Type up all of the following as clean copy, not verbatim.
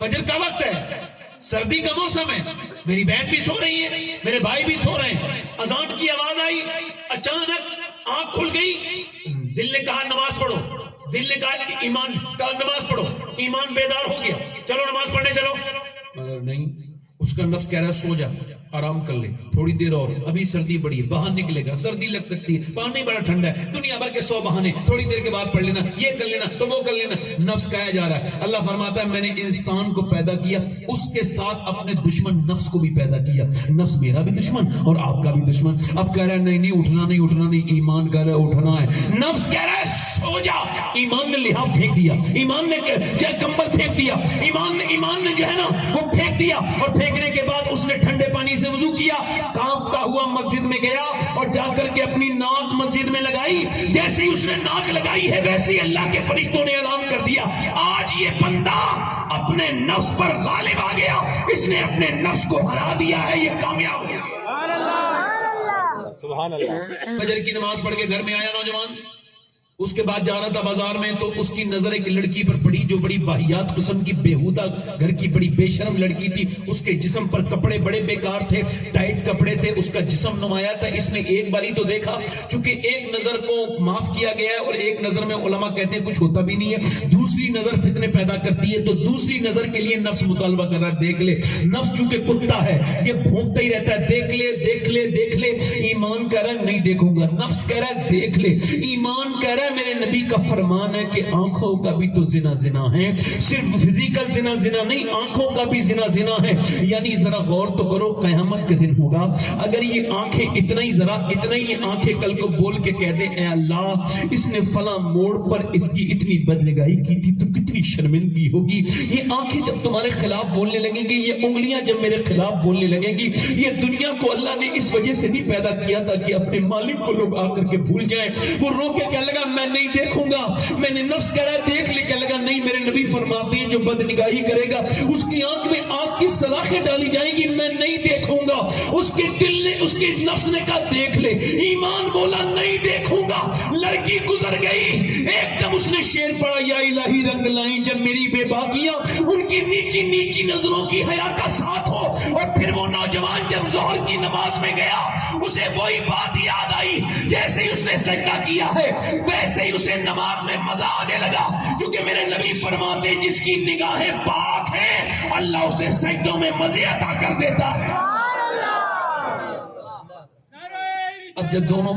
فجر کا وقت ہے، سردی کا موسم ہے، میری بہن بھی سو رہی ہے، میرے بھائی بھی سو رہے ہیں، اذان کی آواز آئی، اچانک آنکھ کھل گئی، دل نے کہا نماز پڑھو، دل نے کہا ایمان کا نماز پڑھو، ایمان بیدار ہو گیا، چلو نماز پڑھنے چلو، مگر نہیں، اس کا نفس کہہ رہا ہے سو جا، آرام کر لے تھوڑی دیر اور، ابھی سردی بڑی ہے، باہر نکلے گا، سردی لگ سکتی ہے، پانی بڑا ٹھنڈا ہے، دنیا بھر کے 100 بہانے، تھوڑی دیر کے بعد پڑھ لینا، یہ کر لینا تو وہ کر لینا، نفس کہا جا رہا ہے۔ اللہ فرماتا ہے میں نے انسان کو پیدا کیا، اس کے ساتھ اپنے دشمن نفس کو بھی پیدا کیا، نفس میرا بھی دشمن اور آپ کا بھی دشمن۔ اب کہہ رہا ہے نہیں اٹھنا نہیں، ایمان کہہ رہا ہے اٹھنا ہے، نفس کہہ رہا ہے سو جا، ایمان نے لحاف پھینک دیا، ایمان نے کمبل پھینک دیا، ایمان نے جو ہے نا وہ پھینک دیا، اور پھینکنے کے بعد اس نے ٹھنڈے پانی سے وضو کیا، کانپتا ہوا مسجد میں گیا اور جا کر کے اپنی ناک مسجد میں لگائی، جیسے ہی اس نے ناک لگائی ہے ویسے ہی اللہ کے فرشتوں نے اعلان کر دیا آج یہ بندہ اپنے نفس پر غالب آ گیا، اس نے اپنے نفس کو ہرا دیا ہے، یہ کامیاب ہو گیا۔ سبحان اللہ۔ فجر کی نماز پڑھ کے گھر میں آیا نوجوان، اس کے بعد جا رہا تھا بازار میں تو اس کی نظر ایک لڑکی پر پڑی جو بڑی واہیات قسم کی بےہودہ گھر کی بڑی بے شرم لڑکی تھی، اس کے جسم پر کپڑے بڑے بیکار تھے، ٹائٹ کپڑے تھے، اس کا جسم نمایاں تھا، اس نے ایک باری تو دیکھا، چونکہ ایک نظر کو معاف کیا گیا ہے اور ایک نظر میں علماء کہتے ہیں کچھ ہوتا بھی نہیں ہے، دوسری نظر فتنے پیدا کرتی ہے، تو دوسری نظر کے لیے نفس مطالبہ کر رہا ہے دیکھ لے، نفس چونکہ کتا ہے یہ بھونکتا ہی رہتا ہے، دیکھ لے دیکھ لے دیکھ لے، ایمان کہہ رہا ہے نہیں دیکھوں گا، نفس کہہ رہا ہے دیکھ لے، ایمان کہہ رہا ہے میرے نبی کا فرمان ہے کہ آنکھوں کا بھی تو زنا ہے، صرف فزیکل زنا نہیں، آنکھوں کا بھی زنا ہے، یعنی ذرا غور تو کرو، قیامت کے دن ہوگا اگر یہ آنکھیں اتنا ہی آنکھیں کل کو بول کے کہہ دیں اے اللہ اس نے فلاں موڑ پر اس کی اتنی بدنگاہی کی تھی تو کتنی شرمندگی ہوگی، یہ آنکھیں جب تمہارے خلاف بولنے لگیں گی، یہ انگلیاں جب میرے خلاف بولنے لگیں گی، یہ دنیا کو اللہ نے اس وجہ سے نہیں پیدا کیا تھا کہ اپنے مالک کو لوگ آ کر کے بھول جائیں، وہ رو کے کہنے لگا میں نہیں دیکھوں گا، میں نے نفس کہہ رہا ہے دیکھ لے، کہنے لگا نہیں میرے نبی فرماتے ہیں جو بدنگاہی کرے گا اس کی آنکھ میں آگ کی سلاخیں ڈالی جائیں گی، میں نہیں دیکھوں گا، اس کے دل نے اس کے نفس نے کہا دیکھ لے، ایمان بولا نہیں دیکھوں گا، لڑکی گزر گئی، ایک دم اس نے شعر پڑھا یا الہی رنگ لائیں جب میری بے باکیاں ان کی نیچی نظروں کی حیا کا ساتھ ہو، اور پھر وہ نوجوان جب ظہر کی نماز میں گیا اسے وہی بات یاد آئی، جیسے ہی اس نے سجدہ کیا ہے ویسے ہی اسے نماز میں مزہ آنے لگا، کیونکہ میرے نبی فرماتے ہیں جس کی نگاہیں پاک ہیں اللہ اسے سجدوں میں مزے عطا کر دیتا ہے۔ اب جب دونوں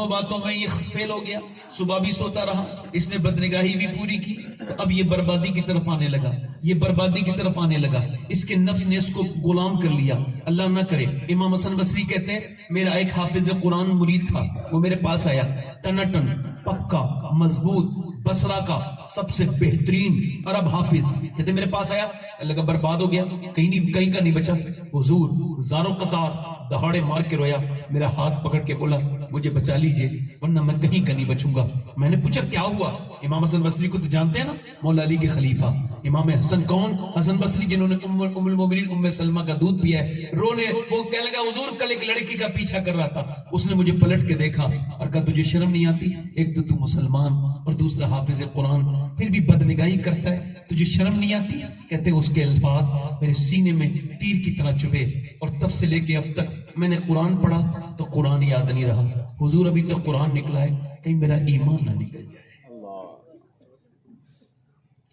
باتوں میں یہ فیل ہو گیا، صبح بھی سوتا رہا، اس نے بدنگاہی بھی پوری کی، تو اب یہ بربادی کی طرف آنے لگا، اس کے نفس نے اس کو غلام کر لیا، اللہ نہ کرے۔ امام حسن بصری کہتے ہیں میرا ایک حافظ قرآن مرید تھا، وہ میرے پاس آیا، ٹنٹن پکا مضبوط بصرہ کا سب سے بہترین عرب حافظ، کہتے میرے پاس آیا، اللہ کا برباد ہو گیا، کہیں کا نہیں بچا، حضور زاروں قطار دہاڑے مار کے رویا، میرا ہاتھ پکڑ کے بولا مجھے بچا لیجئے ورنہ میں کہیں کا نہیں بچوں گا۔ میں نے پوچھا کیا ہوا؟ امام حسن بصری کو تو جانتے ہیں نا، مولا علی کے خلیفہ امام حسن، کون؟ حسن بصری جنہوں نے ام المومنین ام سلمہ کا دودھ پیا ہے، رونے، وہ کہنے لگا حضور کل ایک لڑکی کا پیچھا کر رہا تھا، اس نے مجھے پلٹ کے دیکھا اور کہا تجھے شرم نہیں آتی؟ ایک تو مسلمان اور دوسرا حافظ قرآن، پھر بھی بدنگاہی کرتا ہے، تجھے شرم نہیں آتی؟ کہتے ہیں اس کے الفاظ میرے سینے میں تیر کی طرح چبھے، اور تب سے لے کے اب تک میں نے قرآن پڑھا تو قرآن یاد نہیں رہا، حضور ابھی تک قرآن نکلا ہے کہیں میرا ایمان نہ نکل جائے۔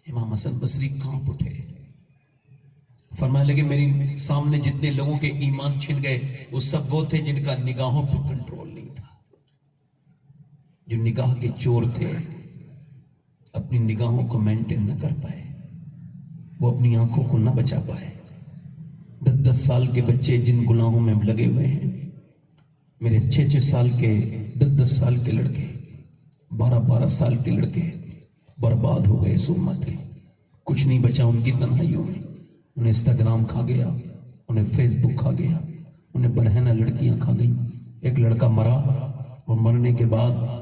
امام حسن بصری کانپ اٹھے، فرمانے لگے میری سامنے جتنے لوگوں کے ایمان چھن گئے وہ سب وہ تھے جن کا نگاہوں پہ کنٹرول نہیں تھا، جو نگاہ کے چور تھے، اپنی نگاہوں کو مینٹین نہ کر پائے، وہ اپنی آنکھوں کو نہ بچا پائے۔ 10 سال کے بچے جن گناہوں میں لگے ہوئے ہیں، میرے 6 سال کے 10 سال کے لڑکے، 12 سال کے لڑکے برباد ہو گئے اس امت کے، کچھ نہیں بچا ان کی تنہائیوں میں، انہیں انسٹاگرام کھا گیا، انہیں فیس بک کھا گیا، انہیں برہنہ لڑکیاں کھا گئیں، ایک لڑکا مرا، اور مرنے کے بعد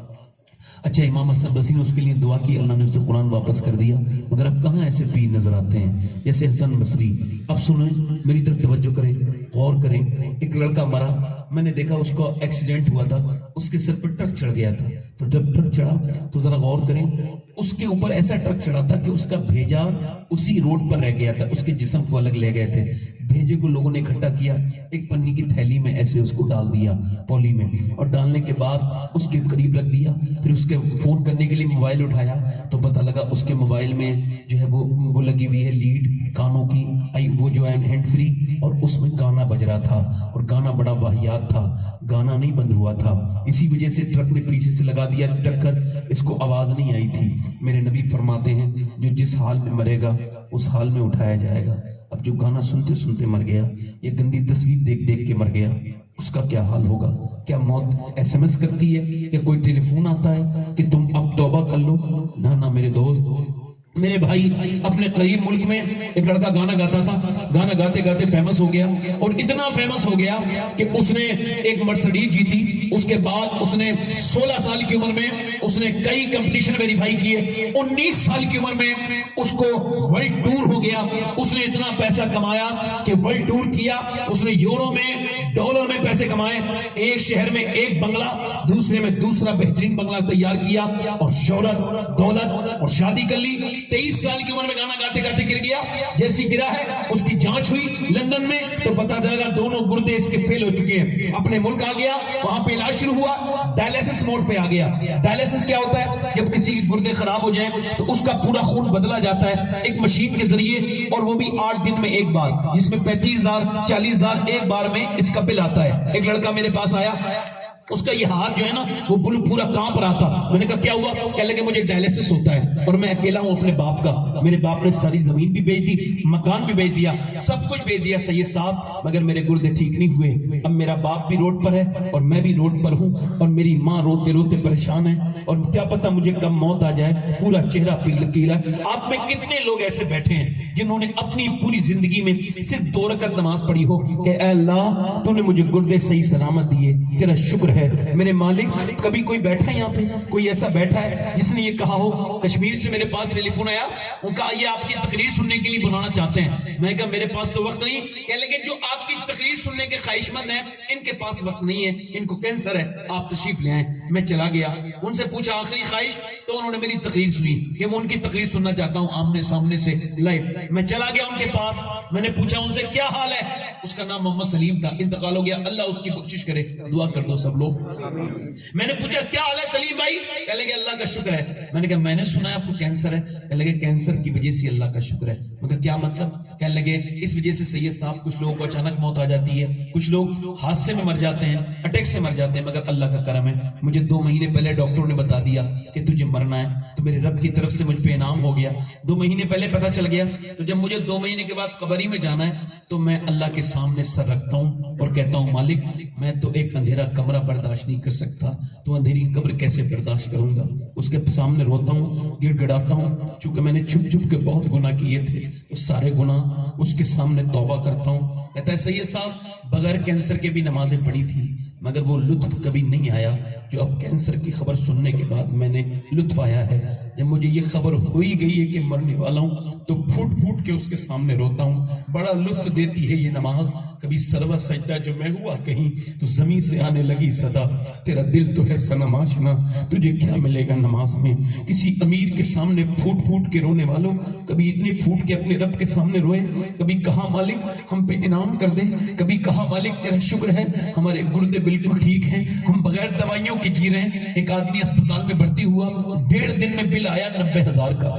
اچھا امام حسن بصری نے اس کے لیے دعا کی، اللہ نے اسے قرآن واپس کر دیا، مگر اب کہاں ایسے پیر نظر آتے ہیں جیسے حسن بصری۔ اب سنیں، میری طرف توجہ کریں، غور کریں، ایک لڑکا مرا، میں نے دیکھا اس کو ایکسیڈنٹ ہوا تھا، اس کے سر پر ٹرک چڑھ گیا تھا. تو جب ٹرک چڑھا تو ذرا غور کریں, اس کے اوپر ایسا ٹرک چڑھا تھا کہ اس کا بھیجا اسی روڈ پر رہ گیا تھا, اس کے جسم کو الگ لے گئے تھے. بھیجے کو لوگوں نے اکٹھا کیا, ایک پنی کی تھیلی میں ایسے اس کو ڈال دیا پولی میں, اور ڈالنے کے بعد اس کے قریب رکھ دیا. پھر اس کے فون کرنے کے لیے موبائل اٹھایا تو پتہ لگا اس کے موبائل میں جو ہے وہ لگی ہوئی ہے لیڈ کانوں کی, وہ جو ہے ہینڈ فری, اور اس میں گانا بج رہا تھا, اور گانا بڑا واہیات تھا, گانا نہیں بند ہوا تھا. اسی وجہ سے ٹرک نے پیچھے سے لگا دیا ٹکر, اس کو آواز نہیں آئی تھی. میرے نبی فرماتے ہیں جو جس حال میں مرے گا اس حال میں اٹھایا جائے گا. اب جو گانا سنتے سنتے مر گیا, یہ گندی تصویر دیکھ دیکھ کے مر گیا, اس کا کیا حال ہوگا؟ کیا موت ایس ایم ایس کرتی ہے, کیا کوئی ٹیلی فون آتا ہے کہ تم اب توبہ کر لو؟ نہ میرے دوست, میرے بھائی, اپنے قریب ملک میں ایک لڑکا گانا گاتا تھا, گانا گاتے گاتے فیمس ہو گیا, اور اتنا فیمس ہو گیا کہ اس نے ایک مرسڈیز جیتی. اس کے بعد اس نے 16 سال کی عمر میں اس نے کئی کمپٹیشن ویریفائی کیے. 19 سال کی عمر میں اس کو ورلڈ ٹور ہو گیا. اس نے اتنا پیسہ کمایا کہ ورلڈ ٹور کیا, اس نے یورو میں ڈالر میں پیسے کمائے, ایک شہر میں ایک بنگلہ, دوسرے میں دوسرا بہترین بنگلہ تیار کیا, اور شہرت, دولت اور شادی کر لی. 23 سال کی عمر میں گانا گاتے گاتے گر گیا. جیسی گرا ہے اس کی جانچ ہوئی لندن میں تو پتا چلا دونوں گردے اس کے فیل ہو چکے ہیں. اپنے ملک آ گیا, وہاں پہ علاج شروع ہوا, ڈائلیسس موڈ پہ آ گیا. ڈائلیسس کیا ہوتا ہے؟ جب کسی کے گردے خراب ہو جائیں تو اس کا پورا خون بدلا جاتا ہے ایک مشین کے ذریعے, اور وہ بھی 8 دن میں ایک بار, جس میں 35,000 40,000 ایک بار میں اس کا بل آتا ہے. ایک لڑکا میرے پاس آیا, اس کا یہ ہاتھ جو ہے نا وہ پورا کانپ رہا تھا. میں نے کہا کیا ہوا؟ کہنے لگے مجھے ڈائلیسس ہوتا ہے اور میں اکیلا ہوں اپنے باپ کا. میرے باپ نے ساری زمین بھی بیچ دی, مکان بھی بیچ دیا, سب کچھ بیچ دیا سید صاحب, مگر میرے گردے ٹھیک نہیں ہوئے. اب میرا باپ بھی روڈ پر ہے اور میں بھی روڈ پر ہوں, اور میری ماں روتے روتے پریشان ہے, اور کیا پتا مجھے کب موت آ جائے. پورا چہرہ پیلا. آپ میں کتنے لوگ ایسے بیٹھے ہیں جنہوں نے اپنی پوری زندگی میں صرف 2 رکعت نماز پڑھی ہو کہ اے اللہ تو نے مجھے گردے صحیح سلامت دیے, تیرا شکر ہے میرے مالک. کبھی کوئی بیٹھا ہے یہاں پہ, کوئی ایسا بیٹھا ہے جس نے یہ کہا ہو؟ کشمیر سے میرے پاس ٹیلی فون آیا, ان کا یہ آپ کی تقریر سننے کے لیے بلانا چاہتے ہیں. میں کہا میرے پاس تو وقت نہیں. کہنے لگے جو آپ کی تقریر سننے کے خواہش مند ہیں ان کے پاس وقت نہیں ہے, ان کو کینسر ہے, آپ تشریف لے آئیں. میں چلا گیا, ان سے پوچھا آخری خواہش, تو انہوں نے میری تقریر سنی کہ میں ان کی تقریر سننا چاہتا ہوں آمنے سامنے سے لائیو. میں چلا گیا ان کے پاس, میں نے پوچھا ان سے کیا حال ہے. اس کا نام محمد سلیم تھا, انتقال ہو گیا, اللہ اس کی بخشش کرے, دعا کر دو سب لوگ. میں نے پوچھا کیا حال ہے سلیم بھائی؟ کہنے لگے اللہ کا شکر ہے. میں نے کہا میں نے سنا ہے آپ کو کینسر ہے. کہنے لگے کینسر کی وجہ سے اللہ کا شکر ہے. مگر کیا مطلب؟ کہنے لگے اس وجہ سے سید صاحب کچھ لوگوں کو اچانک موت آ جاتی ہے, کچھ لوگ حادثے میں مر جاتے ہیں, اٹیک سے مر جاتے ہیں, مگر اللہ کا کرم ہے مجھے 2 مہینے پہلے ڈاکٹر نے بتا دیا کہ تجھے مرنا ہے, تو میرے رب کی طرف سے مجھ پہ انعام ہو گیا. 2 مہینے پہلے پتا چل گیا, تو جب مجھے 2 مہینے کے بعد قبری میں جانا ہے تو میں اللہ کے سامنے سر رکھتا ہوں اور کہتا ہوں مالک میں تو ایک اندھیرا کمرہ برداشت نہیں کر سکتا, تو اندھیری قبر کیسے برداشت کروں گا. اس کے سامنے روتا ہوں, گڑ گڑاتا ہوں, چونکہ میں نے چھپ چھپ کے بہت گناہ کیے تھے, تو سارے گناہ اس کے سامنے توبہ کرتا ہوں. کہتا ہے سید صاحب بغیر کینسر کے بھی نمازیں پڑھی تھی, مگر وہ لطف کبھی نہیں آیا جو اب کینسر کی خبر سننے کے بعد میں نے لطف آیا ہے. جب مجھے یہ خبر ہوئی گئی ہے کہ مرنے والا ہوں تو پھوٹ پھوٹ کے اس کے سامنے روتا ہوں. بڑا لطف دیتی ہے یہ نماز. کبھی سروا سجدہ جو میں ہوا کہیں تو زمین سے آنے لگی صدا, تیرا دل تو ہے صنم آشنا, تجھے کیا ملے گا نماز میں. کسی امیر کے سامنے پھوٹ پھوٹ کے رونے والوں, کبھی اتنے پھوٹ کے اپنے رب کے سامنے روئے. کبھی کہا مالک ہم پہ انعام کر دے, کبھی کہا مالک تیرا شکر ہے ہمارے گردے بالکل ٹھیک ہیں, ہم بغیر دوائیوں کے جی رہے ہیں. ایک آدمی اسپتال میں بھرتی ہوا, 1.5 دن میں بل آیا 90,000 کا.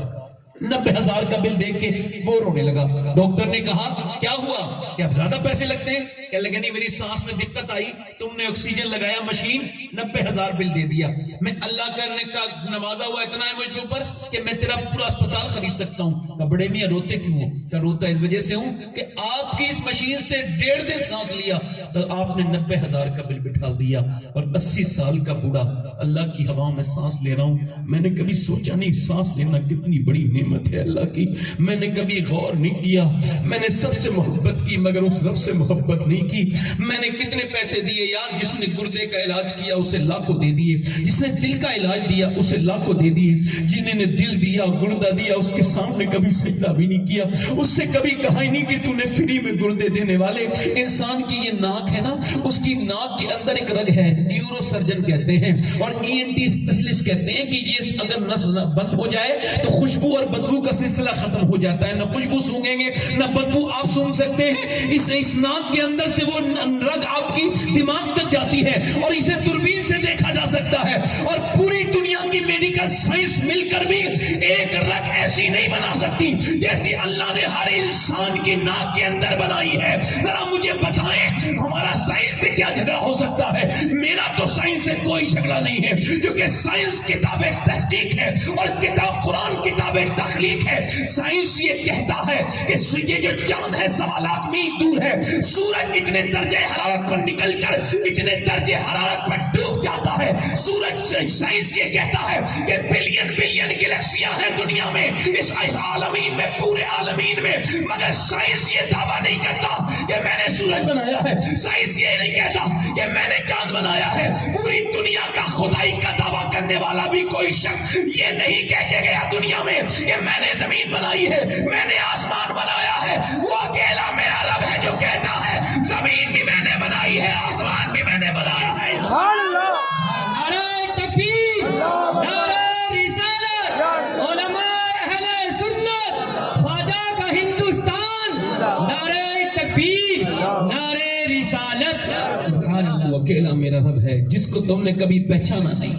90,000 کا بل دیکھ کے وہ رونے لگا. ڈاکٹر نے کہا کیا ہوا, کہ اب زیادہ پیسے لگتے ہیں؟ کہنے لگے نہیں میری سانس میں دقت آئی, تم نے آکسیجن لگایا مشین, 90,000 بل دے دیا. میں اللہ کرنے کا نوازا ہوا اتنا ہے مجھ اوپر کہ میں تیرا پورا اسپتال خرید سکتا ہوں. کہ بڑے میاں روتے کیوں ہو؟ کہ روتا اس وجہ سے ہوں کہ آپ کی اس مشین سے 1.5 دن سانس لیا تو آپ نے 90,000 کا بل بٹھا دیا, اور 80 سال کا بوڑھا اللہ کی ہوا میں سانس لے رہا ہوں. میں نے کبھی سوچا نہیں سانس لینا کتنی بڑی نعمت نعمت ہے اللہ کی. میں نے کبھی غور نہیں کیا, میں نے سب سے محبت کی مگر اس رب سے محبت نہیں کی. میں نے کتنے پیسے دیے یار, جس نے گردے کا علاج کیا اسے لاکھوں دے دیے, جس نے دل کا علاج دیا اسے لاکھوں دے دیے, جنہیں نے دل دیا گردہ دیا اس کے سامنے کبھی سجدہ بھی نہیں کیا, اس سے کبھی کہا ہی نہیں کہ تو نے فری میں گردے دینے والے. انسان کی یہ ناک ہے نا, اس کی ناک کے اندر ایک رگ ہے, نیورو سرجن کہتے ہیں اور ENT اسپیشلسٹ کہتے ہیں کہ یہ اگر نس بند ہو جائے تو خوشبو اور بدبو کا سلسلہ ختم ہو جاتا ہے, نہ خوشبو سونگیں گے نہ بدبو آپ سونگ سکتے ہیں. اس ناک کے اندر سے وہ رگ آپ کی دماغ تک جاتی ہے اور اسے دوربین سے دیکھا جا سکتا ہے, اور پوری دنیا کی میڈیکل سائنس مل کر بھی ایک رگ ایسی نہیں بنا سکتی جیسی اللہ نے ہر انسان کی ناک کے اندر بنائی ہے. ذرا مجھے بتائیں ہمارا سائنس سے کیا جھگڑا ہو سکتا ہے؟ میرا تو سائنس سے کوئی جھگڑا نہیں ہے, کیونکہ سائنس کتاب ایک تحقیق ہے اور کتاب قرآن کتاب ایک تخلیق ہے. سائنس یہ کہتا ہے کہ یہ جو چاند ہے 1.25 لاکھ میل دور ہے, سورج اتنے درجے حرارت پر نکل کر اتنے درجے حرارت پر ڈوب جاتا ہے. سورج سائنس یہ کہتا ہے کہ بلین بلین گلیکسیاں ہیں دنیا میں, اس عالمین میں, پورے عالمین میں, مگر سائنس یہ دعویٰ نہیں کرتا کہ میں نے سورج بنایا ہے. سائنس یہ نہیں کہتا کہ میں نے چاند بنایا ہے. پوری دنیا کا خدائی کا دعویٰ کرنے والا بھی کوئی شخص یہ نہیں کہہ کے گیا دنیا میں کہ میں نے زمین بنائی ہے, میں نے آسمان بنایا ہے. وہ اکیلا میرا رب ہے جو کہتا ہے زمین بھی میں نے بنائی ہے, آسمان بھی میں نے بنایا ہے. نعرہ تکبیر, نعرہ رسالت, علماء اہل سنت, خواجہ کا ہندوستان, نعرہ تکبیر, نعرہ رسالت. سبحان اللہ. وہ اکیلا میرا رب ہے جس کو تم نے کبھی پہچانا نہیں,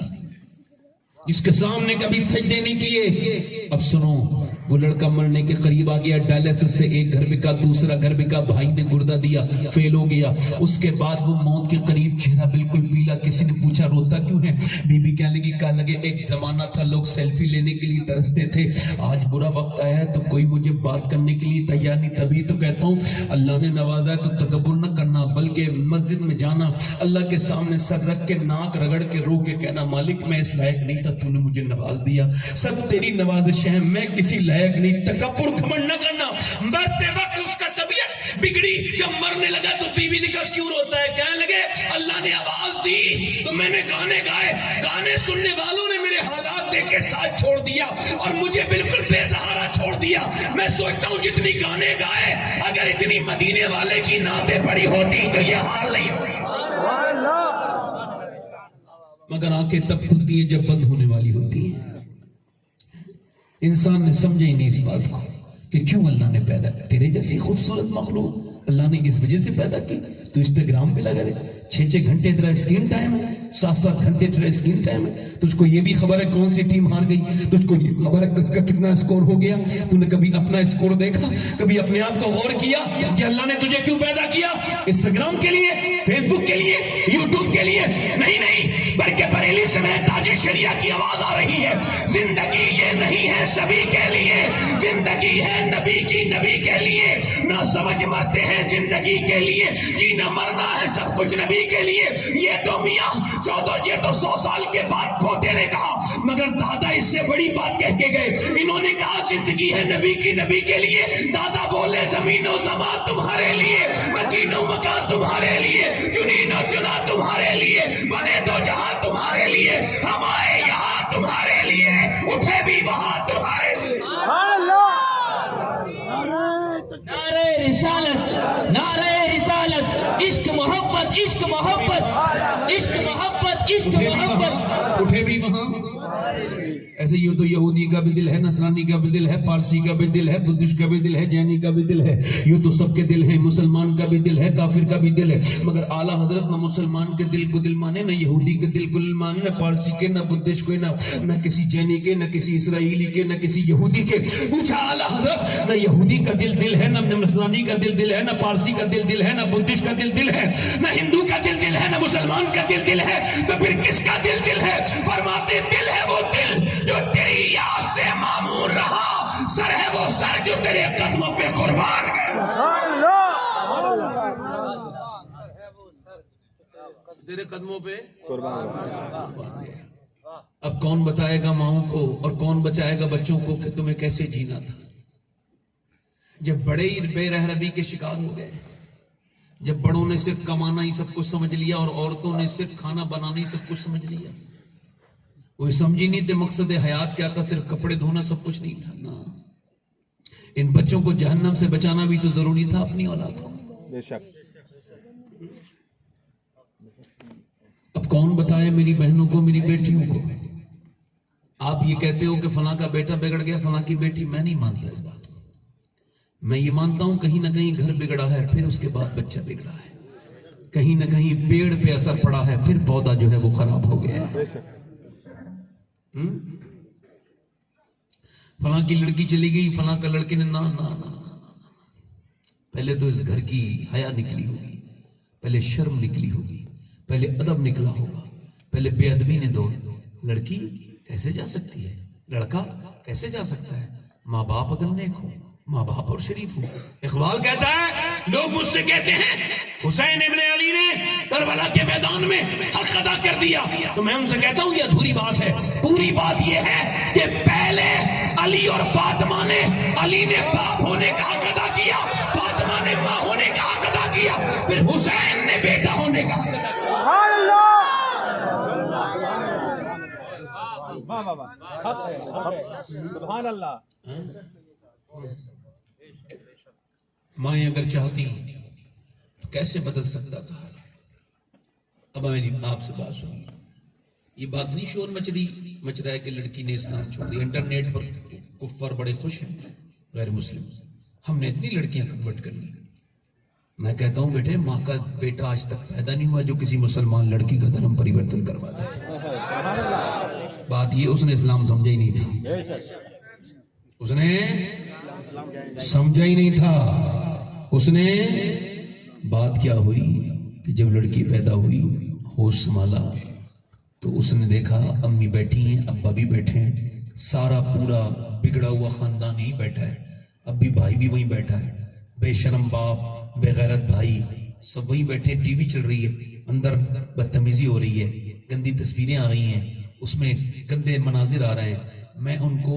جس کے سامنے کبھی سجدے نہیں کیے. اب سنو, وہ لڑکا مرنے کے قریب آ گیا, ڈائلسس سے ایک گھر بکا, دوسرا گھر بکا, بھائی نے گردہ دیا, فیل ہو گیا. اس کے بعد وہ موت کے قریب, چہرہ بالکل پیلا. کسی نے پوچھا روتا کیوں ہے؟ بی بی کہنے لگی, کہنے لگے ایک زمانہ تھا لوگ سیلفی لینے کے لیے ترستے تھے, آج برا وقت آیا ہے تو کوئی مجھے بات کرنے کے لیے تیار نہیں. تبھی تو کہتا ہوں اللہ نے نوازا تو تکبر نہ کرنا, بلکہ مسجد میں جانا, اللہ کے سامنے سر رکھ کے ناک رگڑ کے رو کے کہنا مالک میں اس لائق نہیں تھا, تو نے مجھے نواز دیا, سب تیری نوازش ہے, میں کسی لائق نہیں. تکبر گھمنڈ نہ کرنا. مرتے وقت اس کا طبیعت بگڑی, جب مرنے لگا تو بیوی نے کہا کیوں روتا ہے؟ کہنے لگے اللہ نے آواز دی تو میں نے گانے گائے, گانے سننے والوں نے میرے حالات دیکھ کے ساتھ چھوڑ دیا اور مجھے بالکل بے سہارا چھوڑ دیا. میں سوچتا ہوں جتنی گانے گائے, اگر اتنی مدینے والے کی نعتیں پڑی ہوتی تو یہ حال نہیں ہوئی. مگر آنکھیں تب کھلتی ہیں جب بند ہونے والی ہوتی ہیں. انسان نے سمجھا ہی نہیں اس بات کو کہ کیوں اللہ نے پیدا کیا. تیرے جیسی خوبصورت مخلوق اللہ نے اس وجہ سے پیدا کی تو انسٹاگرام پہ لگا رہے, 6 گھنٹے تیرا اسکرین ٹائم ہے, 7 گھنٹے تیرا اسکرین ٹائم ہے. تجھ کو یہ بھی خبر ہے کون سی ٹیم ہار گئی, تجھ کو یہ خبر ہے کتنا اسکور ہو گیا. تو نے کبھی اپنا اسکور دیکھا, کبھی اپنے آپ کو غور کیا کہ اللہ نے تجھے کیوں پیدا کیا؟ انسٹاگرام کے لیے, فیس بک کے لیے, یوٹیوب کے لیے نہیں, بلکہ بریلی سے میں تاج شریعہ کی آواز آ رہی ہے. زندگی یہ نہیں ہے سبھی کے لیے, زندگی ہے نبی کی, نبی کے لیے. نہ سمجھ مرتے ہیں زندگی کے لیے, جینا مرنا ہے سب کچھ نبی کے لیے. یہ تو میاں 100 سال کے بعد پوتے نے کہا, مگر دادا اس سے بڑی بات کہہ کے گئے. انہوں نے کہا زندگی ہے نبی کی, نبی کے لیے. دادا بولے زمین و زمان تمہارے لیے, مکین و مکان تمہارے لیے, چنین و چنا تمہارے لیے, بنے دو جہاں تمہارے لیے, ہم آئے یہاں تمہارے لیے, اٹھے بھی وہاں تمہارے لیے. نعرہ رسالت, نعرہ رسالت, عشق محبت, عشق محبت, عشق محبت, عشق محبت. اٹھے بھی وہاں. ایسے یہ تو یہودی کا بھی دل ہے, نصرانی کا بھی دل ہے, پارسی کا بھی دل ہے, بدھسٹ کا بھی دل ہے, جینی کا بھی دل ہے. یہ تو سب کے دل ہیں, مسلمان کا بھی دل ہے, کافر کا بھی دل ہے. مگر اعلیٰ حضرت نہ مسلمان کے دل کو دل مانے, نہ یہودی کے دل کو دل مانے, نہ پارسی کے, نہ بدھسٹ کے, نہ کسی جینی کے, نہ کسی اسرائیلی کے, نہ کسی یہودی کے. پوچھا اعلیٰ حضرت نہ یہودی کا دل ہے, نہ نصرانی کا دل ہے, نہ پارسی کا دل ہے, نہ بدھسٹ کا دل ہے, نہ ہندو کا دل ہے, نہ مسلمان کا دل ہے, تو پھر کس کا دل ہے؟ فرماتے دل ہے وہ دل جو تیری یاد سے معمور رہا, سر ہے وہ سر جو تیرے قدموں پہ قربان ہے. تیرے قدموں پہ قربان ہے. اب کون بتائے گا ماؤں کو اور کون بچائے گا بچوں کو کہ تمہیں کیسے جینا تھا؟ جب بڑے ہی بے رحمی کے شکار ہو گئے، جب بڑوں نے صرف کمانا ہی سب کچھ سمجھ لیا اور عورتوں نے صرف کھانا بنانا ہی سب کچھ سمجھ لیا، وہ سمجھی نہیں تھے مقصد حیات کیا تھا، صرف کپڑے دھونا سب کچھ نہیں تھا نا۔ ان بچوں کو جہنم سے بچانا بھی تو ضروری تھا، اپنی اولاد کو۔ بے شک۔ اب کون بتائے میری بہنوں کو، میری بیٹیوں کو؟ آپ یہ کہتے ہو کہ فلاں کا بیٹا بگڑ گیا، فلاں کی بیٹی، میں نہیں مانتا اس بات کو۔ میں یہ مانتا ہوں کہیں نہ کہیں گھر بگڑا ہے، پھر اس کے بعد بچہ بگڑا ہے، کہیں نہ کہیں پیڑ پہ اثر پڑا ہے، پھر پودا جو ہے وہ خراب ہو گیا ہے۔ بے شک۔ فلاں کی لڑکی چلی گئی، فلاں کا لڑکے نے نا نا نا پہلے تو اس گھر کی حیا نکلی ہوگی، پہلے شرم نکلی ہوگی، پہلے ادب نکلا ہوگا، پہلے بے ادبی نے دو۔ لڑکی کیسے جا سکتی ہے، لڑکا کیسے جا سکتا ہے؟ ماں باپ اگر نیک ہو، ماں باپ اور شریف ہو۔ اقبال کہتا ہے، لوگ مجھ سے کہتے ہیں حسین ابن علی نے کربلا کے میدان میں حق ادا کر دیا، تو میں ان سے کہتا ہوں یہ ادھوری بات ہے۔ پوری بات یہ ہے کہ پہلے علی اور فاطمہ نے، علی نے باپ ہونے کا حق ادا کیا، فاطمہ نے ماں ہونے کا حق ادا کیا، پھر حسین نے بیٹا ہونے کا حق ادا کیا۔ سبحان اللہ، واہ واہ واہ، حق ہے، حق ہے، سبحان اللہ۔ مائیں اگر چاہتی تو کیسے بدل سکتا تھا؟ اب میری آپ سے بات سنی، یہ بات نہیں شور مچ رہا ہے کہ لڑکی نے اسلام چھوڑ دیا۔ انٹرنیٹ پر کفار بڑے خوش ہیں، غیر مسلم، ہم نے اتنی لڑکیاں کنورٹ کر لی۔ میں کہتا ہوں بیٹے، ماں کا بیٹا آج تک پیدا نہیں ہوا جو کسی مسلمان لڑکی کا دھرم پریورتن کروا دے۔ بات یہ اس نے اسلام سمجھا ہی نہیں تھا، اس نے سمجھا ہی نہیں تھا۔ اس نے بات کیا ہوئی کہ جب لڑکی پیدا ہوئی، ہوش سنبھالا تو اس نے دیکھا امی بیٹھی ہیں، ابا بھی بیٹھے ہیں، سارا پورا بگڑا ہوا خاندان ہی بیٹھا ہے، اب بھی بھائی بھی وہیں بیٹھا ہے، بے شرم باپ، بے غیرت بھائی، سب وہیں بیٹھے ہیں، ٹی وی چل رہی ہے، اندر بدتمیزی ہو رہی ہے، گندی تصویریں آ رہی ہیں، اس میں گندے مناظر آ رہے ہیں۔ میں ان کو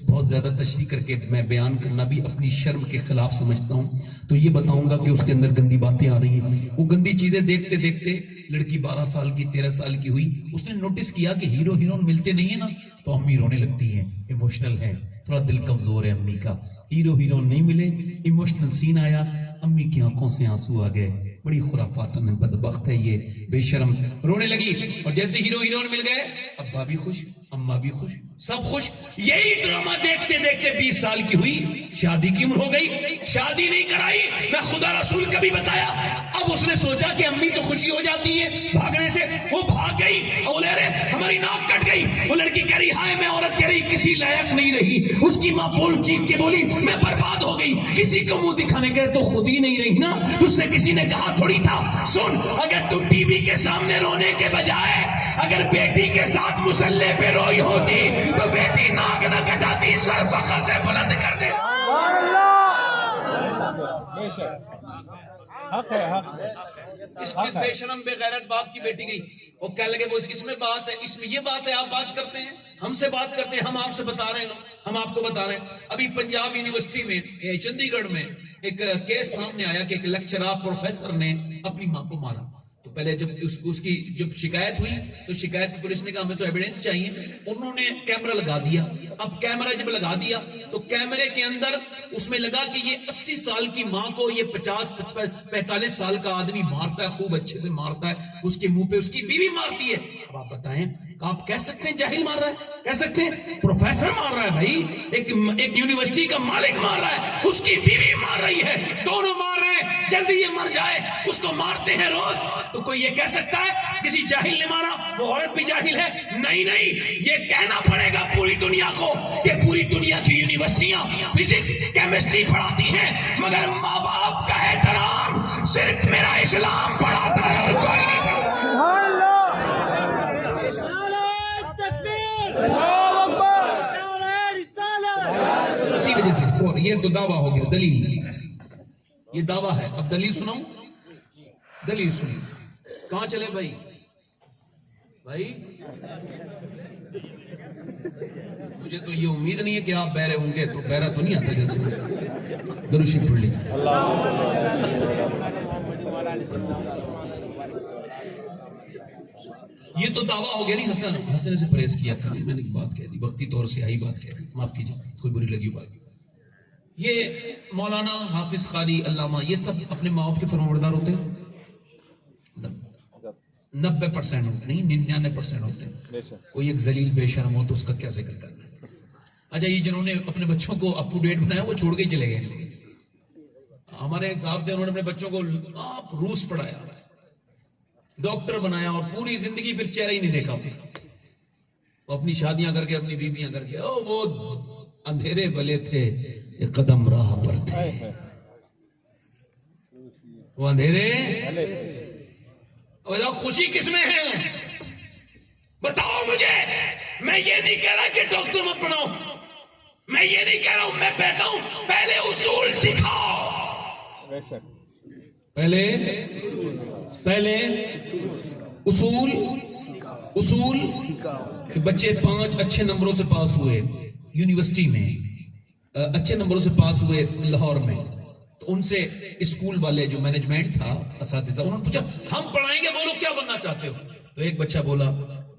بہت زیادہ تشریح کر کے میں بیان کرنا بھی اپنی شرم کے خلاف سمجھتا ہوں، تو یہ بتاؤں گا کہ اس کے اندر گندی باتیں آ رہی ہیں۔ وہ گندی چیزیں دیکھتے دیکھتے لڑکی 12 سال کی 13 سال کی ہوئی، اس نے نوٹس کیا کہ ہیرو ہیرون ملتے نہیں ہیں نا تو امی رونے لگتی ہیں، ایموشنل ہے، تھوڑا دل کمزور ہے امی کا۔ ہیرو ہیرون نہیں ملے، ایموشنل سین آیا، امی کی آنکھوں سے آنسو آ گئے، بڑی خرافاتن ہے، بدبخت ہے یہ، بے شرم، رونے لگی۔ اور جیسے ہیرو ہیرون مل گئے، ابا بھی خوش، اماں بھی خوش، سب خوش۔ یہی ڈرامہ دیکھتے دیکھتے 20 سال کی ہوئی، شادی کی عمر ہو گئی، شادی نہیں کرائی، نہ خدا رسول کبھی بتایا۔ اب اس نے سوچا کہ امی تو خوشی ہو جاتی ہے بھاگنے سے، وہ بھاگ گئی، بولے ارے ہماری ناک کٹ گئی۔ وہ لڑکی کہہ رہی ہائے میں عورت کہہ رہی کسی لائق نہیں رہی۔ اس کی ماں بول چیخ کے بولی میں برباد ہو گئی، کسی کو منہ دکھانے کے تو خود ہی نہیں رہی نا، تجھ سے کسی نے کہا تھوڑی تھا۔ سن، اگر تو ٹی وی کے سامنے رونے کے بجائے اگر بیٹی کے ساتھ مسلح پہ روئی ہوتی تو بیٹی ناک نہ کٹاتی، سر فخر سے بلند کر دے۔ سبحان اللہ، بے شک، حق ہے، حق ہے۔ اس بے شرم بے غیرت باپ کی بیٹی گئی، وہ کہنے لگے وہ اس میں بات ہے، اس میں یہ بات ہے، آپ بات کرتے ہیں، ہم سے بات کرتے ہیں، ہم آپ سے بتا رہے ہیں، ہم آپ کو بتا رہے ہیں۔ ابھی پنجاب یونیورسٹی میں، چندی گڑھ میں ایک کیس سامنے آیا کہ ایک لیکچرر پروفیسر نے اپنی ماں کو مارا۔ تو پہلے جب اس کی جب شکایت ہوئی تو شکایت کی پولیس نے کہا ہمیں تو ایویڈنس چاہیے، انہوں نے کیمرہ لگا دیا۔ اب کیمرہ جب لگا دیا تو کیمرے کے اندر اس میں لگا کہ یہ 80 سال کی ماں کو یہ 50-45 سال کا آدمی مارتا ہے، خوب اچھے سے مارتا ہے، اس کے منہ پہ اس کی بیوی مارتی ہے۔ اب آپ بتائیں، آپ کہہ سکتے ہیں جاہل مار رہا ہے؟ کہہ سکتے ہیں پروفیسر مار رہا ہے؟ بھائی ایک یونیورسٹی کا مالک مار رہا ہے، اس کی بیوی مار رہی ہے، دونوں مار رہے ہیں، جلدی یہ مر جائے، اس کو مارتے ہیں روز۔ تو کوئی یہ کہہ سکتا ہے کسی جاہل نے مارا، وہ عورت بھی جاہل ہے؟ نہیں نہیں، یہ کہنا پڑے گا پوری دنیا کو کہ پوری دنیا کی یونیورسٹیاں فزکس کیمسٹری پڑھاتی ہیں، مگر ماں باپ کا احترام صرف میرا اسلام پڑھاتا ہے اور کوئی نہیں پڑھاتا۔ سبحان اللہ، اسی وجہ سے یہ تو دعویٰ ہو گیا، دلیل، یہ دعویٰ ہے۔ اب دلیل سناؤں، دلیل سنیے۔ کہاں چلے بھائی؟ بھائی مجھے تو یہ امید نہیں ہے کہ آپ بہرے ہوں گے، تو بہرا تو نہیں آتا جلسے میں. درود شریف پڑھ لیجیے. یہ تو دعویٰ ہو گیا نہیں حسن سے پرہیز کیا تھا. میں نے ایک بات کہہ دی، وقتی طور سے آئی بات کہہ دی، معاف کیجیے کوئی بری لگی بات. یہ مولانا حافظ قاری علامہ یہ سب اپنے ماں باپ کے فرمانبردار ہوتے ہیں؟ 90% ہوتے نہیں، 99% ہوتے ہیں. کوئی ایک ذلیل بے شرم ہو تو اس کا کیا ذکر کرنا ہے. اچھا یہ جنہوں نے اپنے بچوں کو اپ ٹو ڈیٹ بنایا وہ چھوڑ کے چلے گئے. ہمارے ایک صاحب تھے، انہوں نے اپنے بچوں کو روس پڑھایا، ڈاکٹر بنایا، اور پوری زندگی پھر چہرہ ہی نہیں دیکھا. وہ اپنی شادیاں کر کے، اپنی بیویاں کر کے، وہ اندھیرے بلے تھے، ایک قدم راہ پر تھے. وہ اندھیرے خوشی کس میں ہے؟ بتاؤ مجھے. میں یہ نہیں کہہ رہا کہ ڈاکٹر مت بناؤ، میں یہ نہیں کہہ رہا ہوں، میں کہتا ہوں پہلے اصول سکھاؤ. پہلے اصول کہ بچے 5 اچھے نمبروں سے پاس ہوئے یونیورسٹی میں، اچھے نمبروں سے پاس ہوئے لاہور میں، تو ان سے اسکول والے جو مینجمنٹ تھا، اساتذہ، انہوں نے پوچھا ہم پڑھائیں گے، بولو کیا بننا چاہتے ہو؟ تو ایک بچہ بولا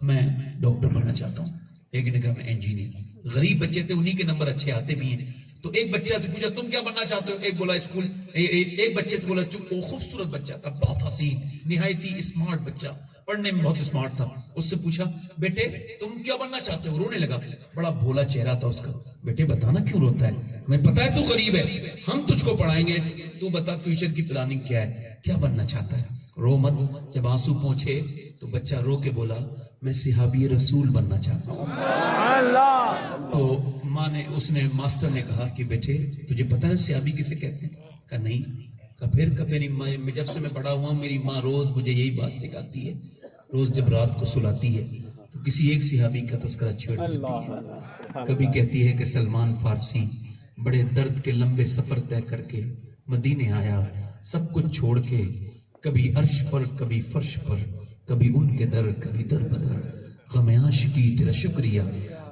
میں ڈاکٹر بننا چاہتا ہوں، ایک نے کہا میں انجینئر. غریب بچے تھے، انہی کے نمبر اچھے آتے بھی ہیں. تو ایک بچہ سے پوچھا تم کیا بننا چاہتے ہو؟ ایک بولا اسکول. ایک بچے سے بولا، وہ خوبصورت بچہ تھا، بہت حسین، نہایتی اسمارٹ بچہ، پڑھنے میں بہت اسمارٹ تھا. اس سے پوچھا بیٹے تم کیا بننا چاہتے ہو؟ رونے لگا. بڑا بھولا چہرہ تھا اس کا. بیٹے بتانا کیوں روتا ہے؟ میں پتا ہے تو غریب ہے، ہم تجھ کو پڑھائیں گے، تو بتا فیوچر کی پلاننگ کیا ہے، کیا بننا چاہتا ہے؟ رو مت. جب آنسو پہنچے تو بچہ رو کے بولا میں صحابی رسول بننا چاہتا ہوں. تو ماں نے، اس نے، ماسٹر نے کہا کہ بیٹے تجھے پتہ ہے صحابی کسے کہتے ہیں؟ کہا نہیں. کہا پھر جب سے میں بڑا ہوا ہوں میری ماں روز مجھے یہی بات سکھاتی ہے. روز جب رات کو سلاتی ہے تو کسی ایک صحابی کا تذکرہ چھیڑ دیتی ہے. کبھی کہتی ہے کہ سلمان فارسی بڑے درد کے لمبے سفر طے کر کے مدینے آیا، سب کچھ چھوڑ کے، کبھی عرش پر کبھی فرش پر، کبھی ان کے در کبھی در بدر. غم عاشقی تیرا شکریہ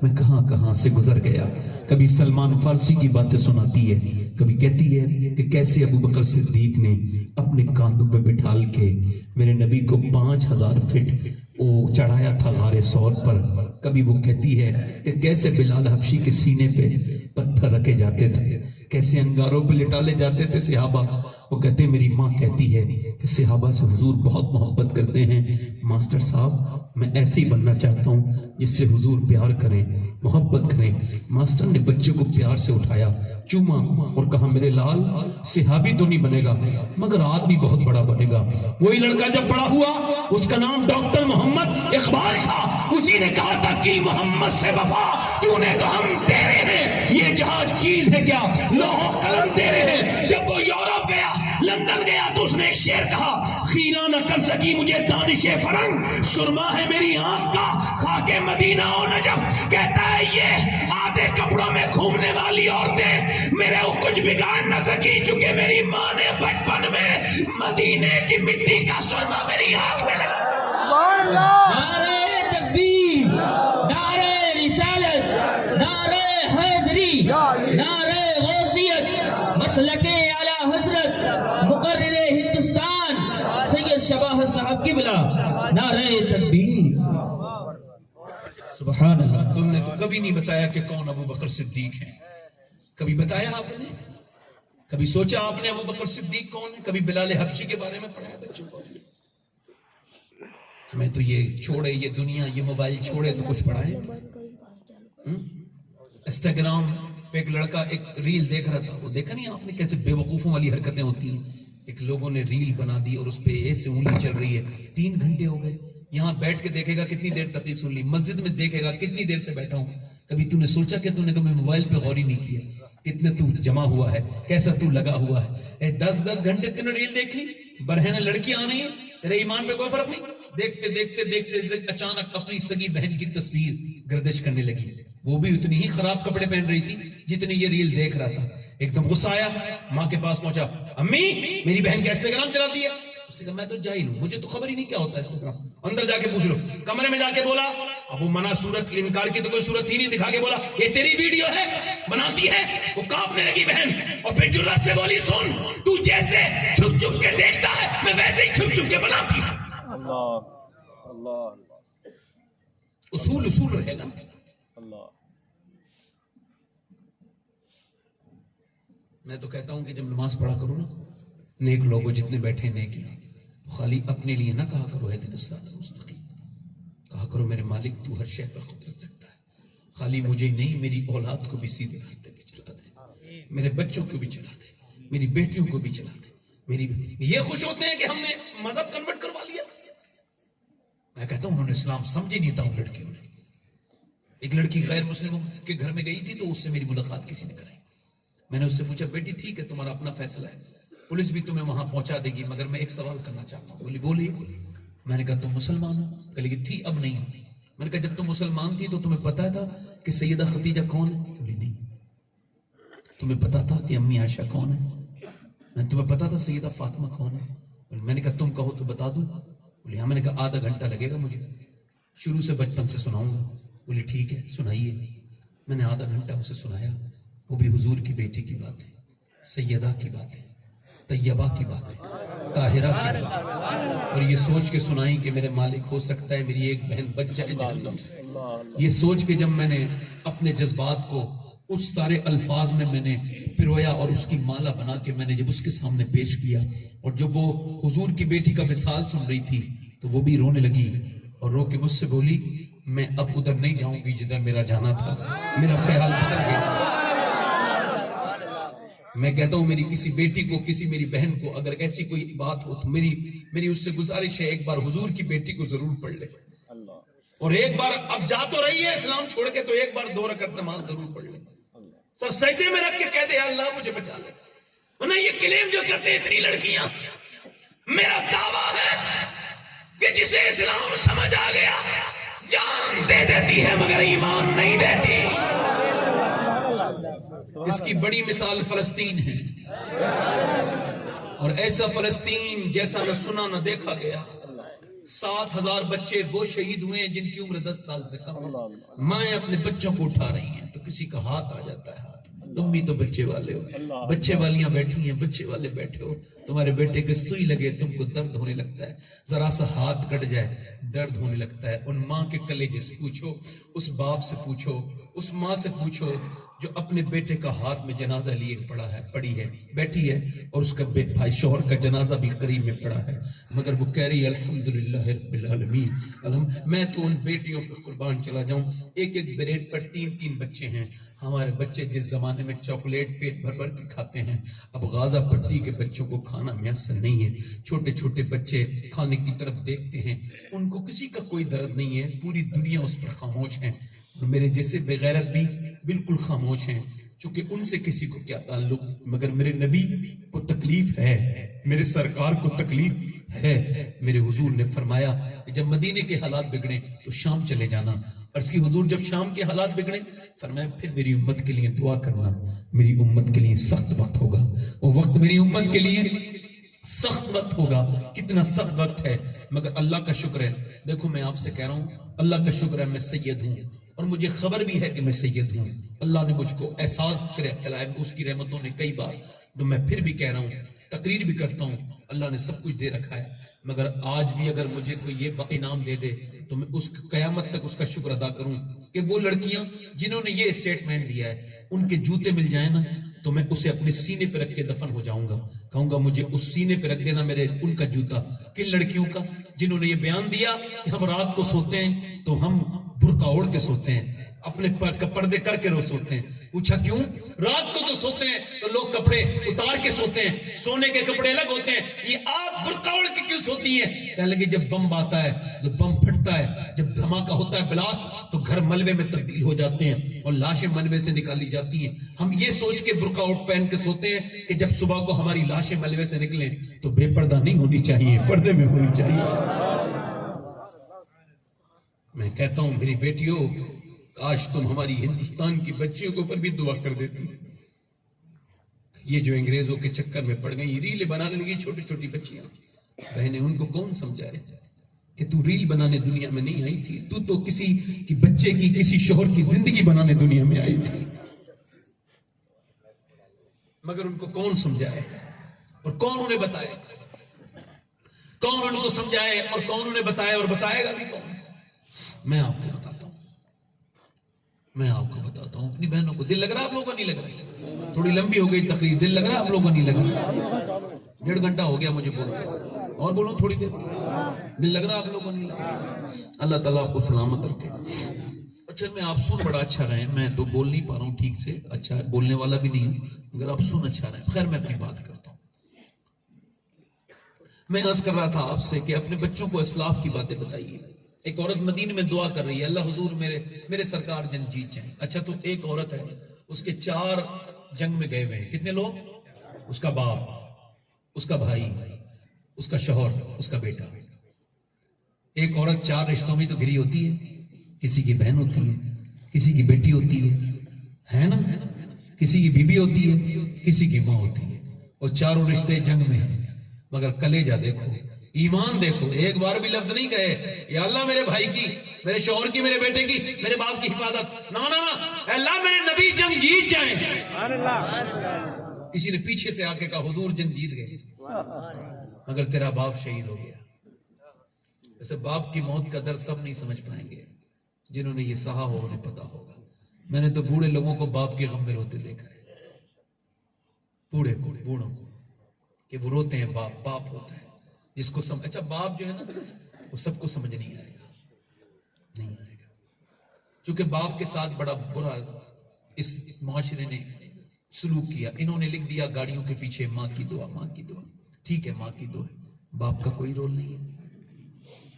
میں کہاں کہاں سے گزر گیا. کبھی سلمان فارسی کی باتیں سناتی ہے، کبھی کہتی ہے کہ کیسے ابو بکر صدیق نے اپنے کاندھوں پہ بٹھال کے میرے نبی کو 5000 فٹ وہ چڑھایا تھا غار ثور پر. کبھی وہ کہتی ہے کہ کیسے بلال حبشی کے سینے پہ پتھر رکھے جاتے تھے، کیسے انگاروں پہ لٹالے جاتے تھے صحابہ. وہ کہتے ہیں میری ماں کہتی ہے کہ صحابہ سے حضور بہت محبت کرتے ہیں. ماسٹر صاحب میں ایسے ہی بننا چاہتا ہوں جس سے حضور پیار کریں، محبت کریں. ماسٹر نے بچے کو پیار سے اٹھایا، چوما اور کہا میرے لال صحابی تو نہیں بنے گا مگر آدمی بہت بڑا بنے گا. وہی لڑکا جب بڑا ہوا اس کا نام ڈاکٹر محمد اقبال تھا. اسی نے کہا تھا کہ محمد سے وفا تو نے تو ہم تیرے ہیں، یہ جہاں چیز ہے کیا لوح و قلم تیرے ہیں. جب وہ یورپ گیا، لندن گیا، تو اس نے ایک شعر کہا خیرہ نہ کر سکی مجھے دانش فرنگ، سرما ہے میری آنکھ کا خاک مدینہ و نجف. کہتا ہے یہ آدھے کپڑوں میں گھومنے والی عورتیں میرے کو کچھ بگاڑ نہ سکی، چونکہ میری ماں نے بچپن میں مدینے کی مٹی کا سرما میری آنکھ میں لگا. نعرہ تکبیر، نعرہ رسالت، نعرہ حیدری، نعرہ غوثیت، مسلک اعلی حضرت مقرر ہندوستان سید شباہ صاحب کی بلا. نعرہ تکبیر. سبحان اللہ. تم نے تو کبھی نہیں بتایا کہ کون ابو بکر صدیق ہے. کبھی بتایا آپ نے؟ کبھی سوچا آپ نے ابو بکر صدیق کون ہے؟ کبھی بلال حبشی کے بارے میں پڑھایا بچوں کو؟ ہمیں تو یہ چھوڑے، یہ دنیا، یہ موبائل چھوڑے تو کچھ پڑھائیں. انسٹاگرام پہ ایک لڑکا ایک ریل دیکھ رہا تھا، وہ دیکھا نہیں آپ نے کیسے بے وقوفوں والی حرکتیں ہوتی ہیں. ایک لوگوں نے ریل بنا دی اور اس پہ ایسے انگلی چل رہی ہے. 3 گھنٹے ہو گئے. یہاں بیٹھ کے دیکھے گا کتنی دیر تقریر سن لی، مسجد میں دیکھے گا کتنی دیر سے بیٹھا ہوں. کبھی تو نے سوچا کہ تو نے کبھی موبائل پہ غور ہی نہیں کیا کتنے تو جمع ہوا ہے، کیسا تو لگا ہوا ہے. 10 گھنٹے تین ریل دیکھ لی، برہنہ لڑکی آ رہی ہے، تیرے ایمان پہ کوئی فرق نہیں. دیکھتے دیکھتے دیکھتے اچانک اپنی سگی بہن کی تصویر گردش کرنے لگی. وہ بھی اتنی ہی خراب کپڑے پہن رہی تھی جتنی یہ ریل دیکھ رہا تھا. ایک دم غصہ آیا، ماں کے پاس پہنچا، امی میری بہن کا انسٹاگرام چلاتی ہے. اس اس نے کہا میں تو جاہل ہوں، مجھے تو خبر ہی نہیں کیا ہوتا ہے انسٹاگرام، اندر جا کے پوچھ لو۔ کمرے میں جا کے بولا، اب وہ منع صورت انکار کی تو کوئی صورت ہی نہیں، دکھا کے بولا یہ تیری ویڈیو ہے بناتی ہے، وہ کانپنے لگی بہن، اور پھر جرات سے بولی سن تو جیسے چھپ چھپ کے دیکھتا ہے میں ویسے ہی چھپ چھپ کے بناتی ہوں۔ اللہ اللہ اصول رہے گا۔ اللہ میں تو کہتا ہوں کہ جب نماز پڑھا کرو نا، نیک لوگوں جتنے بیٹھے نیکی، تو خالی اپنے لیے نہ کہا کرو اہدنا الصراط المستقیم، کہا کرو میرے مالک تو ہر شے پر قدرت رکھتا ہے، خالی مجھے نہیں میری اولاد کو بھی سیدھے راستے پہ چلا دے، میرے بچوں کو بھی چلا دے، میری بیٹیوں کو بھی چلا دے۔ یہ خوش ہوتے ہیں کہ ہم نے مذہب کنورٹ کروا لیا۔ میں کہتا ہوں انہوں نے اسلام سمجھے نہیں تھا ان لڑکیوں نے۔ ایک لڑکی غیر مسلموں کے گھر میں گئی تھی تو اس سے میری ملاقات کسی نے کرائی، میں نے اس سے پوچھا بیٹی ٹھیک ہے تمہارا اپنا فیصلہ ہے، پولیس بھی تمہیں وہاں پہنچا دے گی، مگر میں ایک سوال کرنا چاہتا ہوں۔ بولیے۔ میں نے کہا تم مسلمان ہو؟ کہے گی تھی اب نہیں ہوں۔ میں نے کہا جب تم مسلمان تھی تو تمہیں پتا تھا کہ سیدہ خدیجہ کون ہے؟ بولی نہیں۔ تمہیں پتا تھا کہ امی عائشہ کون ہے؟ تمہیں پتا تھا سیدہ فاطمہ کون ہے؟ میں نے کہا تم کہو تو بتا دوں۔ بولی ہاں۔ میں نے کہا آدھا گھنٹہ لگے گا مجھے، شروع سے بچپن سے سناؤں گا۔ بولی ٹھیک ہے سنائیے۔ میں نے آدھا گھنٹہ اسے سنایا، وہ بھی حضور کی بیٹی کی باتیں، سیدہ کی باتیں، طیبہ کی باتیں، طاہرہ کی باتیں، اور یہ سوچ کے سنائی کہ میرے مالک ہو سکتا ہے میری ایک بہن بچ جائے جہنم سے۔ یہ سوچ کے جب میں نے اپنے جذبات کو اس سارے الفاظ میں نے پرویا اور اس کی مالا بنا کے میں نے جب اس کے سامنے پیش کیا، اور جب وہ حضور کی بیٹی کا مثال سن رہی تھی تو وہ بھی رونے لگی اور رو کے مجھ سے بولی میں اب ادھر نہیں جاؤں گی جدھر میرا جانا تھا، میرا خیال بدل گیا۔ میں کہتا ہوں میری کسی بیٹی کو، کسی میری بہن کو اگر ایسی کوئی بات ہو تو میری اس سے گزارش ہے ایک بار حضور کی بیٹی کو ضرور پڑھ لے، اور ایک بار اب جا تو رہی ہے اسلام چھوڑ کے تو ایک بار 2 رکعت نماز ضرور پڑھ لے، سر سجدے میں رکھ کے کہہ دے اللہ مجھے بچا لے۔ انہیں یہ کلیم جو کرتے اتنی لڑکیاں، میرا دعویٰ ہے کہ جسے اسلام سمجھ آ گیا جان دے دیتی ہے مگر ایمان نہیں دیتی۔ اس کی بڑی مثال فلسطین ہے، اور ایسا فلسطین جیسا نہ سنا نہ دیکھا گیا۔ 7,000 بچے وہ شہید ہوئے ہیں جن کی عمر 10 سال سے کم ہے، مائیں اپنے بچوں کو اٹھا رہی ہیں تو کسی کا ہاتھ آ جاتا ہے، ہاتھ تم بھی تو بچے والے ہو، بچے والیاں بیٹھی ہیں، بچے والے بیٹھے ہو، تمہارے بیٹے کے سوئی لگے تم کو درد ہونے لگتا ہے، ذرا سا ہاتھ کٹ جائے درد ہونے لگتا ہے۔ ان ماں کے کلیجے سے پوچھو، اس باپ سے پوچھو، اس ماں سے پوچھو جو اپنے بیٹے کا ہاتھ میں جنازہ لیے پڑی ہے، بیٹھی ہے، اور اس کا بھائی شوہر کا جنازہ بھی قریب میں پڑا ہے، مگر وہ کہہ رہی ہے الحمدللہ رب العالمین۔ میں تو ان بیٹیوں پہ قربان چلا جاؤں، ایک بریڈ پر 3 بچے ہیں۔ ہمارے بچے جس زمانے میں چاکلیٹ پیٹ بھر بھر کے کھاتے ہیں، اب غازہ پٹی کے بچوں کو کھانا میسر نہیں ہے۔ چھوٹے چھوٹے بچے کھانے کی طرف دیکھتے ہیں، ان کو کسی کا کوئی درد نہیں ہے، پوری دنیا اس پر خاموش ہے، اور میرے جیسے بغیرت بھی بالکل خاموش ہیں، چونکہ ان سے کسی کو کیا تعلق، مگر میرے نبی کو تکلیف ہے، میرے سرکار کو تکلیف ہے۔ میرے حضور نے فرمایا کہ جب مدینے کے حالات بگڑے تو شام چلے جانا، عرض کی حضور جب شام کے حالات بگڑے، فرمایا پھر میری امت کے لیے دعا کرنا، میری امت کے لیے سخت وقت ہوگا، وہ وقت میری امت کے لیے سخت وقت ہوگا۔ کتنا سخت وقت ہے، مگر اللہ کا شکر ہے، دیکھو میں آپ سے کہہ رہا ہوں اللہ کا شکر ہے میں سید ہوں، اور مجھے خبر بھی ہے کہ میں سید ہوں، اللہ نے مجھ کو احساس کرایا اس کی رحمتوں نے کئی بار، تو میں پھر بھی کہہ رہا ہوں، تقریر بھی کرتا ہوں، اللہ نے سب کچھ دے رکھا ہے، مگر آج بھی اگر مجھے کوئی یہ انعام دے دے تو میں اس قیامت تک اس کا شکر ادا کروں کہ وہ لڑکیاں جنہوں نے یہ اسٹیٹمنٹ دیا ہے ان کے جوتے مل جائیں نا تو میں اسے اپنے سینے پہ رکھ کے دفن ہو جاؤں گا، کہوں گا مجھے اس سینے پہ رکھ دینا میرے ان کا جوتا۔ کن لڑکیوں کا؟ جنہوں نے یہ بیان دیا کہ ہم رات کو سوتے ہیں تو ہم برقع اوڑھ کے سوتے ہیں، اپنے پردے کر کے رو سوتے ہیں۔ پوچھا کیوں؟ رات کو تو سوتے ہیں تو لوگ کپڑے اتار کے سوتے ہیں، سونے کے کپڑے الگ ہوتے ہیں، یہ آپ برقع اوڑھ کے کیوں سوتی ہیں؟ کہنے لگے جب بم آتا ہے، جب بم پھٹتا ہے، جب دھماکہ ہوتا ہے بلاسٹ، تو گھر ملبے میں تبدیل ہو جاتے ہیں اور لاشیں ملبے سے نکالی جاتی ہیں۔ ہم یہ سوچ کے برقع اوڑھ پہن کے سوتے ہیں کہ جب صبح کو ہماری لاشیں ملبے سے نکلیں تو بے پردہ نہیں ہونی چاہیے، پردے میں ہونی چاہیے۔ میں کہتا ہوں میری بیٹیوں، کاش تم ہماری ہندوستان کی بچیوں کے اوپر بھی دعا کر دیتی، یہ جو انگریزوں کے چکر میں پڑ گئی، ریلیں بنانے لگی چھوٹی چھوٹی بچیاں، بہنیں ان کو کون سمجھائے کہ تو ریل بنانے دنیا میں نہیں آئی تھی، تو تو کسی کی بچے کی کسی شوہر کی زندگی بنانے دنیا میں آئی تھی. مگر ان کو کون سمجھائے اور کون انہیں بتائے، کون ان کو سمجھائے اور کون انہیں بتائے اور بتائے گا بھی کون؟ میں آپ کو بتاتا ہوں، میں آپ کو بتاتا ہوں اپنی بہنوں کو. دل لگ رہا آپ لوگوں کو نہیں لگ رہا؟ تھوڑی لمبی ہو گئی تقریر، دل لگ رہا آپ لوگوں کو نہیں لگ رہا؟ 1.5 گھنٹہ ہو گیا مجھے بولتے، اور بولوں تھوڑی دیر؟ دل لگ رہا آپ لوگوں کو نہیں لگ رہا؟ اللہ تعالیٰ آپ کو سلامت رکھے. اچھا میں آپ سن بڑا اچھا رہے، میں تو بول نہیں پا رہا ہوں ٹھیک سے، اچھا بولنے والا بھی نہیں ہوں، مگر آپ سن اچھا رہے. خیر میں اپنی بات کرتا ہوں. میں عرض کر رہا تھا آپ سے کہ اپنے بچوں کو اسلاف کی باتیں بتائیے. ایک عورت مدینے میں دعا کر رہی ہے، اللہ حضور میرے سرکار جنگ جیت جائیں. اچھا تو ایک عورت ہے، اس کے 4 جنگ میں گئے ہوئے ہیں. کتنے لوگ؟ اس کا باپ، اس کا بھائی، اس کا شوہر، اس کا بیٹا. ایک عورت 4 رشتوں میں تو گھری ہوتی ہے، کسی کی بہن ہوتی ہے، کسی کی بیٹی ہوتی ہے نا، کسی کی بیوی ہوتی ہے، کسی کی ماں ہوتی ہے، اور 4 رشتے جنگ میں ہیں. مگر کلیجہ دیکھو، ایمان دیکھو، ایک بار بھی لفظ نہیں کہے یا اللہ میرے بھائی کی، میرے شوہر کی، میرے بیٹے کی، میرے باپ کی حفاظت. نا نا نا، اے اللہ میرے نبی جنگ جیت جائیں. کسی نے پیچھے سے آ کے کہا حضور جنگ جیت گئے، مگر تیرا باپ شہید ہو گیا. ویسے باپ کی موت کا درد سب نہیں سمجھ پائیں گے، جنہوں نے یہ سہا ہو انہیں پتا ہوگا. میں نے تو بوڑھے لوگوں کو باپ کے غم میں روتے دیکھا ہے، بوڑھوں کو کہ وہ روتے ہیں. باپ ہوتا ہے جس کو اچھا باپ جو ہے نا وہ سب کو سمجھ نہیں آئے گا، نہیں آئے گا، چونکہ باپ کے ساتھ بڑا برا اس معاشرے نے سلوک کیا. انہوں نے لکھ دیا گاڑیوں کے پیچھے ماں کی دعا، ماں کی دعا. ٹھیک ہے ماں کی دعا ہے، باپ کا کوئی رول نہیں ہے.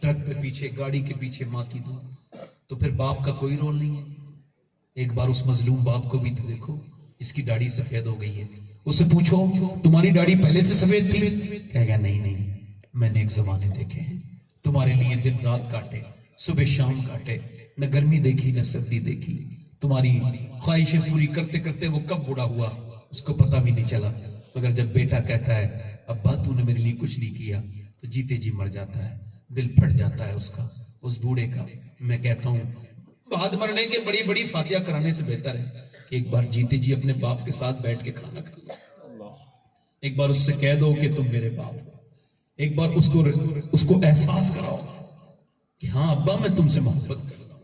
ٹرک پہ پیچھے، گاڑی کے پیچھے ماں کی دعا، تو پھر باپ کا کوئی رول نہیں ہے. ایک بار اس مظلوم باپ کو بھی تو دیکھو جس کی داڑھی سفید ہو گئی ہے، اس سے پوچھو تمہاری داڑھی پہلے سے سفید تھی؟ کہے گا نہیں میں نے ایک زمانے دیکھے ہیں، تمہارے لیے دن رات کاٹے، صبح شام کاٹے، نہ گرمی دیکھی نہ سردی دیکھی. تمہاری خواہشیں پوری کرتے کرتے وہ کب بوڑھا ہوا اس کو پتہ بھی نہیں چلا. مگر جب بیٹا کہتا ہے ابا تو نے میرے لیے کچھ نہیں کیا، تو جیتے جی مر جاتا ہے، دل پھٹ جاتا ہے اس کا، اس بوڑھے کا. میں کہتا ہوں بعد مرنے کے بڑی بڑی فاتحہ کرانے سے بہتر ہے کہ ایک بار جیتے جی اپنے باپ کے ساتھ بیٹھ کے کھانا کھا لو. ایک بار اس سے کہہ دو کہ تم میرے باپ ہو. ایک بار اس کو احساس کراؤ کہ ہاں ابا میں تم سے محبت کرتا ہوں.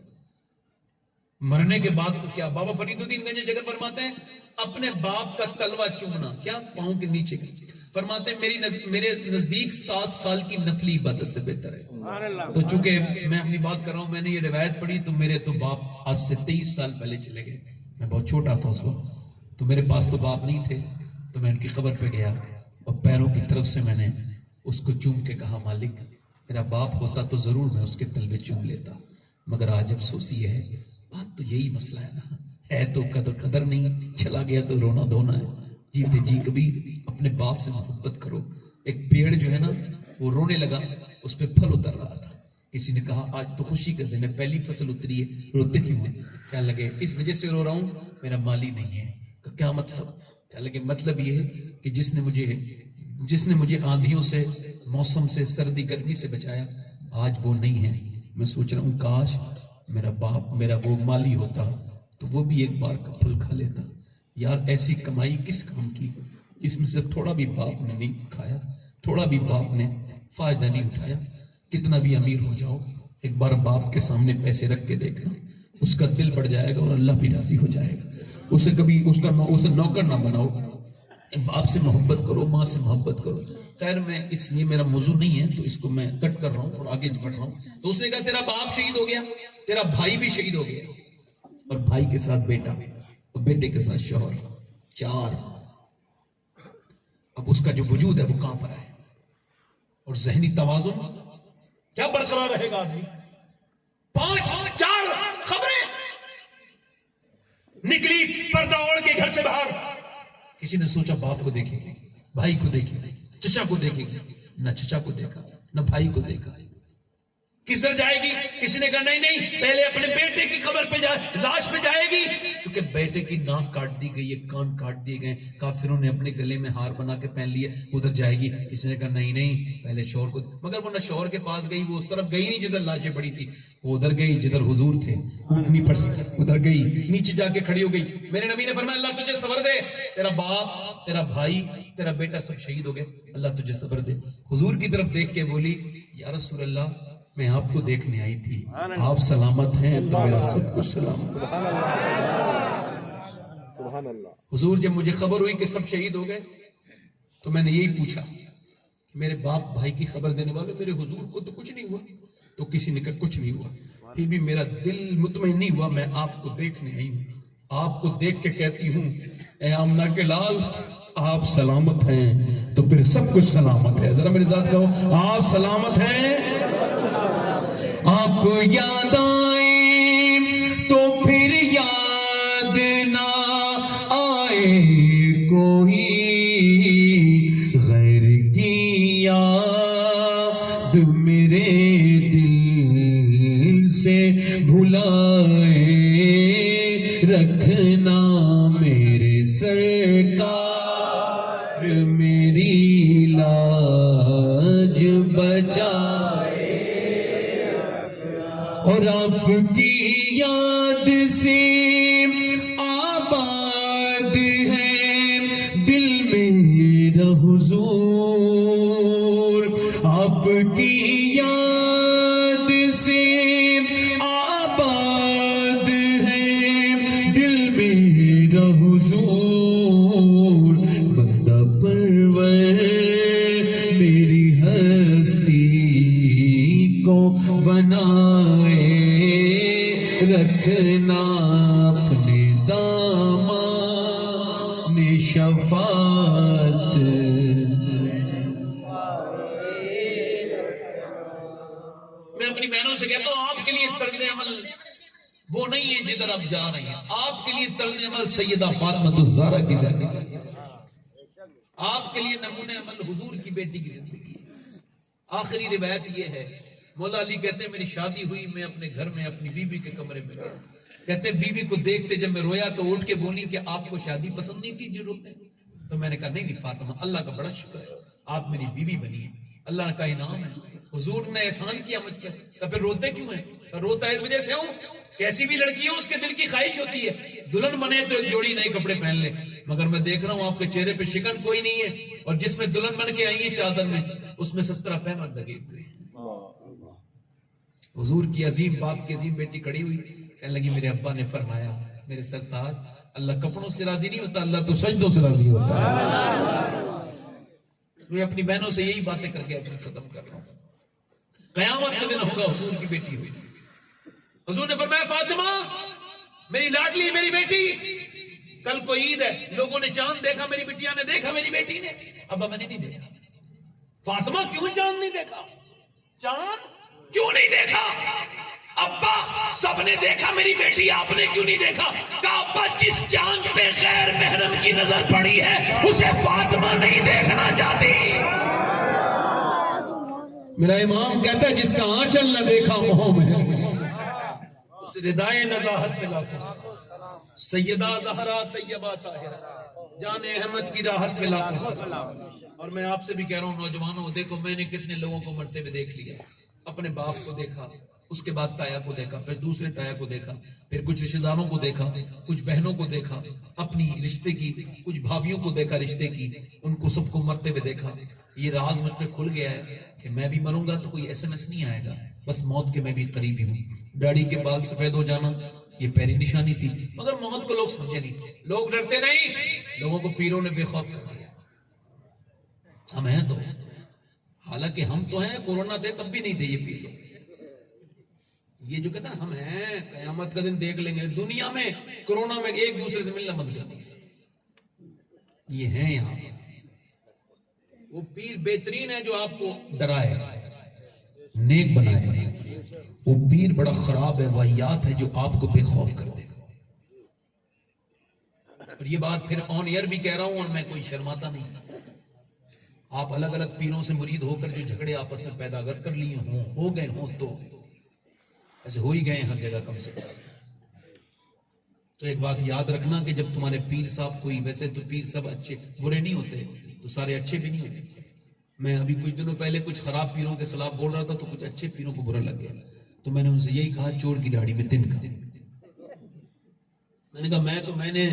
مرنے کے بعد تو کیا، بابا فرید الدین گنج جگر فرماتے ہیں اپنے باپ کا تلوہ چومنا، کیا پاؤں کے نیچے کی، فرماتے ہیں میرے نزدیک 7 سال کی نفلی عبادت سے بہتر ہے. تو چونکہ میں اپنی بات کر رہا ہوں، میں نے یہ روایت پڑھی تو میرے تو باپ آج سے 23 سال پہلے چلے گئے. میں بہت چھوٹا تھا اس وقت، تو میرے پاس تو باپ نہیں تھے. تو میں ان کی قبر پہ گیا اور پیروں کی طرف سے میں نے اس کو چوم کے کہا مالک میرا باپ ہوتا تو ضرور میں اس کے تلوے چوم لیتا، مگر آج افسوس یہ ہے. بات تو یہی مسئلہ ہے نا، ہے تو قدر نہیں، چلا گیا تو رونا دھونا ہے. جیتے جی کبھی اپنے باپ سے محبت کرو. ایک پیڑ جو ہے نا وہ رونے لگا، اس پہ پھل اتر رہا تھا. کسی نے کہا آج تو خوشی کا دن ہے، پہلی فصل اتری ہے، روتے کیوں ہیں؟ کہنے لگے اس وجہ سے رو رہا ہوں میرا مالی نہیں ہے. کیا مطلب؟ کہنے لگے مطلب یہ ہے کہ جس نے مجھے آندھیوں سے، موسم سے، سردی گرمی سے بچایا آج وہ نہیں ہے. میں سوچ رہا ہوں کاش میرا باپ میرا وہ مالی ہوتا تو وہ بھی ایک بار کا پھل کھا لیتا. یار ایسی کمائی کس کام کی جس میں سے تھوڑا بھی باپ نے نہیں کھایا، تھوڑا بھی باپ نے فائدہ نہیں اٹھایا. کتنا بھی امیر ہو جاؤ ایک بار باپ کے سامنے پیسے رکھ کے دیکھنا، اس کا دل بڑھ جائے گا اور اللہ بھی راضی ہو جائے گا. اسے کبھی اسے نوکر نہ بناؤ، باپ سے محبت کرو، ماں سے محبت کرو. خیر میں یہ میرا موضوع نہیں ہے تو اس کو میں کٹ کر رہا ہوں اور آگے بڑھ رہا ہوں. تو اس نے کہا تیرا باپ شہید ہو گیا، تیرا بھائی بھی شہید ہو گیا، اور بھائی کے ساتھ بیٹا اور بیٹے کے ساتھ شوہر، 4. اب اس کا جو وجود ہے وہ کہاں پر ہے؟ اور ذہنی توازن کیا برقرار رہے گا آدمی؟ 5-4 خبریں نکلی پردہ اوڑھ کے گھر سے باہر. کسی نے سوچا باپ کو دیکھیں گے، بھائی کو دیکھیں گے، چچا کو دیکھیں گے، نہ چچا کو دیکھا نہ بھائی کو دیکھا. کس در جائے گی؟ کسی نے کہا نہیں نہیں پہلے اپنے بیٹے کی قبر پہ جائے، لاش پہ جائے گی، کیونکہ بیٹے کی ناک کاٹ دی گئی ہے، کان کاٹ دیے گئے، کافروں نے اپنے گلے میں ہار بنا کے پہن لیے، ادھر جائے گی۔ کسی نے کہا نہیں نہیں پہلے شوہر کو، مگر وہ نہ شوہر کے پاس گئی، وہ اس طرف گئی نہیں جدھر لاشیں پڑی تھی، وہ ادھر گئی جدھر حضور تھے، اونٹنی پر سے ادھر گئی، نیچے جا کے کھڑی ہو گئی۔ میرے نبی نے فرمایا اللہ تجھے صبر دے، تیرا باپ، تیرا بھائی، تیرا بیٹا سب شہید ہو گئے، اللہ تجھے صبر دے۔ حضور کی طرف دیکھ کے بولی یا رسول اللہ میں آپ کو دیکھنے آئی تھی، آپ سلامت ہیں تو میرا سب کچھ سلامت۔ سبحان اللہ۔ حضور جب مجھے خبر ہوئی کہ سب شہید ہو گئے تو میں نے یہی پوچھا کہ میرے باپ بھائی کی خبر دینے والے میرے حضور کو تو کچھ نہیں ہوا؟ تو کسی نے کہا کچھ نہیں ہوا، پھر بھی میرا دل مطمئن نہیں ہوا، میں آپ کو دیکھنے آئی ہوں، آپ کو دیکھ کے کہتی ہوں اے آمنہ کے لال آپ سلامت ہیں تو پھر سب کچھ سلامت ہے۔ ذرا میرے ساتھ کہو آپ سلامت ہیں، آپ کو یاد آئے تو پھر یاد نہ آئے کوئی، غیر کی یاد میرے دل سے بھلائے رکھنا میرے سرکار، میری لاج بچائے، اور آپ کی یاد سے آباد ہے دل میرا حضور، آپ کی یاد سے آباد ہے دل میرا حضور، بندہ پرور میری ہستی کو بنائے رکھنا اپنے دامان شفاعت۔ میں اپنی بہنوں سے کہتا ہوں آپ کے لیے طرز عمل وہ نہیں ہے جدھر آپ جا رہے ہیں، آپ کے لیے طرز عمل سیدہ فاطمہ الزہرا کی زندگی، آپ کے لیے نمونہ عمل حضور کی بیٹی کی زندگی۔ آخری روایت یہ ہے، مولا علی کہتے ہیں میری شادی ہوئی، میں اپنے گھر میں اپنی بیوی کے کمرے میں گیا، کہتے بیوی کو دیکھتے جب میں رویا تو اٹھ کے بولی کہ آپ کو شادی پسند نہیں تھی جو روتے؟ تو میں نے کہا نہیں نہیں فاطمہ اللہ کا بڑا شکر ہے آپ میری بیوی بنی ہے، اللہ کا انعام ہے، حضور نے احسان کیا مجھ پر۔ کہ پھر روتے کیوں ہیں؟ روتا اس وجہ سے ہوں کیسی بھی لڑکی ہو اس کے دل کی خواہش ہوتی ہے دلہن بنے تو ایک جوڑی نئے کپڑے پہن لے، مگر میں دیکھ رہا ہوں آپ کے چہرے پہ شکن کوئی نہیں ہے، اور جس میں دلہن بن کے آئی ہے چادر میں اس میں 17 پیمند لگے ہوئے۔ حضور کی عظیم باپ کی عظیم بیٹی کھڑی ہوئی کہنے لگی میرے ابا نے فرمایا میرے سرتاج اللہ کپڑوں سے راضی نہیں ہوتا، اللہ تو سجدوں سے راضی ہوتا ہے۔ میں اپنی بہنوں سے یہی باتیں کر کے اپنی ختم کر رہا ہوں۔ قیامت کا دن ہوگا حضور کی بیٹی ہوئی، حضور نے فرمایا فاطمہ میری لاڈلی میری بیٹی، کل کو عید ہے، لوگوں نے چاند دیکھا، میری بٹیا نے دیکھا، میری بیٹی نے، ابا میں نے نہیں دیکھا۔ فاطمہ کیوں چاند نہیں دیکھا؟ چاند کیوں نہیں دیکھا؟ ابا سب نے دیکھا، میری بیٹی آپ نے کیوں نہیں دیکھا؟ کہا ابا جس چاند پہ غیر محرم کی نظر پڑی ہے اسے فاطمہ نہیں دیکھنا چاہتی۔ میرا امام کہتا ہے جس کا آنچل نہ دیکھا موہ میں اس ردائے نزاہت پہ لاکھوں سیدہ زہرا طیبہ طاہرہ جان احمد کی راحت پہ لاکھوں سلام۔ اور میں آپ سے بھی کہہ رہا ہوں نوجوانوں، دیکھو میں نے کتنے لوگوں کو مرتے ہوئے دیکھ لیا، اپنے باپ کو دیکھا، اس کے بعد تایا کو دیکھا، پھر دوسرے تایا کو دیکھا، پھر کچھ رشتہ داروں کو دیکھا، کچھ بہنوں کو دیکھا، اپنی رشتے کی کچھ بھابیوں کو دیکھا، رشتے کی ان کو سب کو مرتے ہوئے دیکھا۔ یہ راز مجھ پہ کھل گیا ہے کہ میں بھی مروں گا تو کوئی ایس ایم ایس نہیں آئے گا، بس موت کے میں بھی قریبی ہوں۔ ڈاڑی کے بال سفید ہو جانا یہ پہلی نشانی تھی، مگر موت کو لوگ سمجھے نہیں، لوگ ڈرتے نہیں، لوگوں کو پیروں نے بے خوف کر دیا۔ ہم ہیں تو، حالانکہ ہم تو ہیں، کورونا تھے تب بھی نہیں تھے یہ پیر لوگ۔ یہ جو کہتا ہے ہم ہیں قیامت کا دن دیکھ لیں گے، دنیا میں کورونا میں ایک دوسرے سے ملنا بند کر دیا، یہ ہیں یہاں۔ وہ پیر بہترین ہے جو آپ کو ڈرائے نیک بنائے، وہ پیر بڑا خراب ہے، واہیات ہے جو آپ کو بے خوف کر دے گا۔ اور یہ بات پھر آن ایئر بھی کہہ رہا ہوں اور میں کوئی شرماتا نہیں، آپ الگ الگ پیروں سے مرید ہو کر جو جھگڑے آپس میں پیدا کر لیے ہوں، ہو گئے ہوں، تو ایسے ہو ہی گئے ہر جگہ کم سے کم. تو ایک بات یاد رکھنا کہ جب تمہارے پیر صاحب کوئی، ویسے تو پیر سب اچھے برے نہیں ہوتے، تو سارے اچھے بھی نہیں ہوتے. میں ابھی کچھ دنوں پہلے کچھ خراب پیروں کے خلاف بول رہا تھا تو کچھ اچھے پیروں کو برا لگ گیا. تو میں نے ان سے یہی کہا، چور کی داڑھی میں تن کا. میں نے کہا میں نے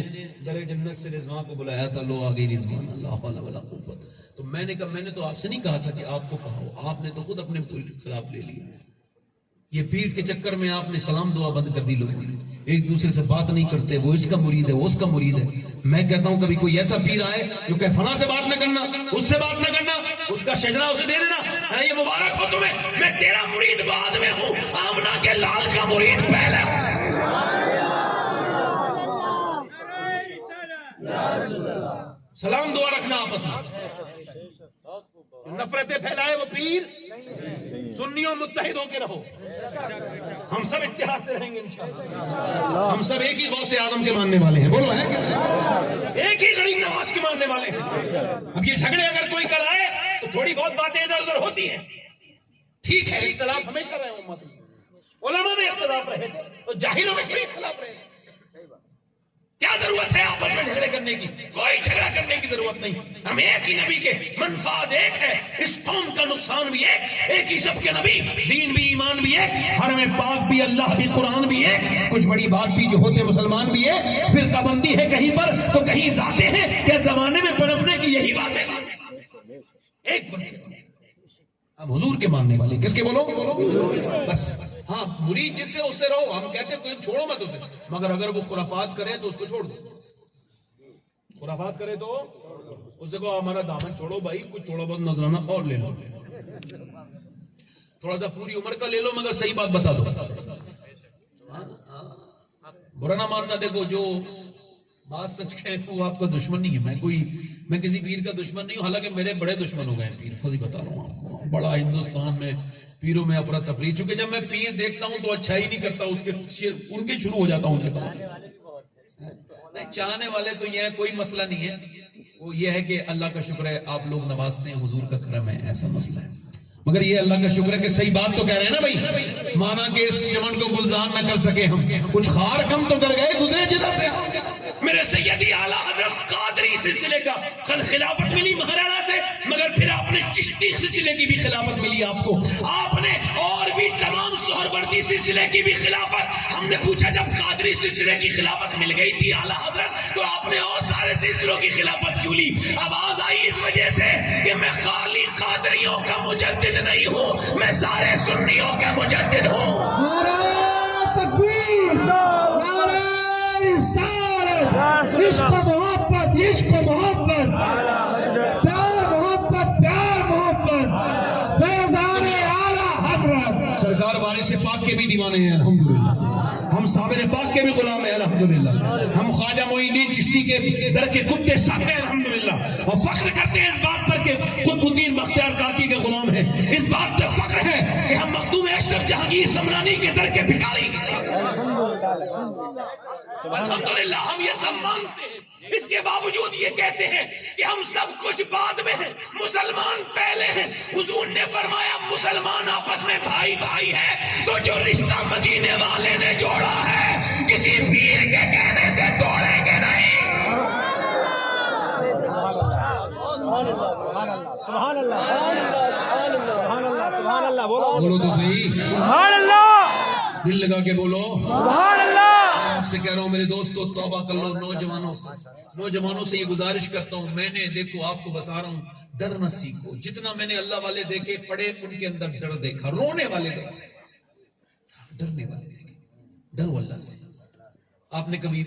در جنت سے رضوان کو بلایا تھا، لو آگئی رضوان، اللہ حول ولا قوت. تو میں نے کہا، میں نے تو آپ سے نہیں کہا تھا کہ آپ کو کہا ہو، آپ نے تو خود اپنے خلاف لے لیا. یہ پیر کے چکر میں آپ نے سلام دعا بند کر دی. لوگ ایک دوسرے سے بات نہیں کرتے، وہ اس کا مرید ہے، وہ اس کا مرید ہے. میں کہتا ہوں کبھی کوئی ایسا پیر آئے جو کہ فلاں سے بات نہ کرنا، اس سے بات نہ کرنا، اس کا شجرہ اسے دے دینا، یہ مبارک ہو تمہیں، میں تیرا مرید بعد میں ہوں، آمنہ کے لال کا مرید پہلے. سلام دعا رکھنا آپس میں. نفرتیں پھیلائے وہ پیر، سنیوں متحد ہو کے رہو. ہم سب اتحاد سے رہیں گے انشاءاللہ. ہم سب ایک ہی غوث اعظم کے ماننے والے ہیں، بولو ہے کہ ایک ہی غریب نواز کے ماننے والے ہیں. اب یہ جھگڑے اگر کوئی کرائے تو تھوڑی بہت باتیں ادھر ادھر ہوتی ہیں، ٹھیک ہے، اختلاف ہمیشہ رہے ہیں. امت میں علماء میں اختلاف رہے تھے تو جاہلوں میں بھی اختلاف رہے. کیا ضرورت ہے آپس میں جھگڑے کرنے کی؟ کوئی جھگڑا کرنے کی ضرورت نہیں. ہم ایک ہی نبی کے منفعت ایک ہے، اس قوم کا نقصان بھی ایک ہی سب کے نبی، دین بھی، ایمان بھی ایک، حرم پاک بھی، اللہ بھی، قرآن بھی ایک. کچھ بڑی بات بھی جو ہوتے مسلمان بھی ہے، فرقہ بندی ہے کہیں پر تو کہیں ذاتیں ہیں کہ زمانے میں پنپنے کی یہی باتیں. ایک بن کے ہم حضور کے ماننے والے. کس کے بولو؟ بس. ہاں مرید جس سے اس سے رہو. ہم کہتے ہیں کوئی چھوڑو مت اسے، مگر اگر وہ خرافات کرے تو اس کو چھوڑ دو. خرافات کرے تو اس سے کہو ہمارا دامن چھوڑو بھائی، کچھ تھوڑا بہت نذرانہ اور لے لو، تھوڑا سا پوری عمر کا لے لو، مگر صحیح بات بتا دو. برا نہ ماننا. دیکھو جو بات سچ کہے تو وہ آپ کا دشمن نہیں ہے. میں کسی پیر کا دشمن نہیں ہوں، حالانکہ میرے بڑے دشمن ہو گئے پیر. فضی بتا رہا ہوں آپ کو، بڑا ہندوستان میں پیروں میں افراتفری. چونکہ جب میں پیر دیکھتا ہوں تو اچھائی نہیں کرتا، ان کے شروع ہو جاتا ہوں. نہیں چاہنے والے تو یہ ہے، کوئی مسئلہ نہیں ہے. وہ یہ ہے کہ اللہ کا شکر ہے آپ لوگ نوازتے ہیں، حضور کا کرم ہے، ایسا مسئلہ ہے. مگر یہ اللہ کا شکر ہے کہ صحیح بات تو کہہ رہے ہیں نا بھائی. مانا کہ اس چمن کو گلزار نہ کر سکے ہم، کچھ خار کم تو کر گئے، گزرے جدھر سے. میرے سیدی اعلیٰ حضرت قادری سلسلے کا خلافت ملی مہارانا سے، مگر پھر آپ نے چشتی سلسلے کی بھی خلافت ملی آپ کو. آپ نے اور بھی تمام سہروردی سلسلے کی بھی خلافت. ہم نے پوچھا جب قادری سلسلے کی خلافت مل گئی تھی اعلیٰ حضرت، تو آپ نے اور سارے سلسلوں کی خلافت کیوں لی؟ آواز آئی اس وجہ سے کہ میں خالی قادریوں کا مجدد نہیں ہوں، میں سارے سنیوں کا مجدد ہوں. نعرہ تکبیر، نعرہ رسالت، عشق محبت، عشق محبت، پیار محبت، پیار محبت، فیضان اعلیٰ حضرت. سرکار وارث پاک کے بھی دیوانے ہیں الحمدللہ، ہم صابر پاک کے بھی غلام ہیں الحمدللہ، ہم خواجہ معین الدین چشتی کے در کے کتے ساتھ ہیں الحمدللہ، اور فخر کرتے ہیں اس بات پر کہ قطب الدین بختیار کاکی کے غلام ہیں. اس بات پر فخر ہے کہ ہم مخدوم اشرف جہانگیر سمرانی کے در کے بھکاری ہیں الحمدللہ. ہم یہ سب مانتے ہیں، اس کے باوجود یہ کہتے ہیں کہ ہم سب کچھ بعد میں ہیں، مسلمان پہلے ہیں. حضور نے فرمایا مسلمان آپس میں بھائی بھائی ہے، تو جو رشتہ مدینے والے نے جوڑا ہے کسی پیر کے کہنے سے توڑیں گے نہیں. سبحان اللہ، سبحان اللہ، سبحان اللہ. بولو تو صحیح، سبحان اللہ، دل لگا کے بولو. سبحان اللہ. آپ سے کہہ رہا ہوں میرے دوستو، توبہ کر لو. نوجوانوں سے یہ گزارش کرتا ہوں، میں نے دیکھو آپ کو بتا رہا ہوں، ڈر نہ سیکھو. جتنا میں نے اللہ والے دیکھے پڑھے، ان کے اندر ڈر دیکھا. رونے والے دیکھے، ڈرنے والے دیکھے. ڈرو اللہ سے. آپ نے کبھی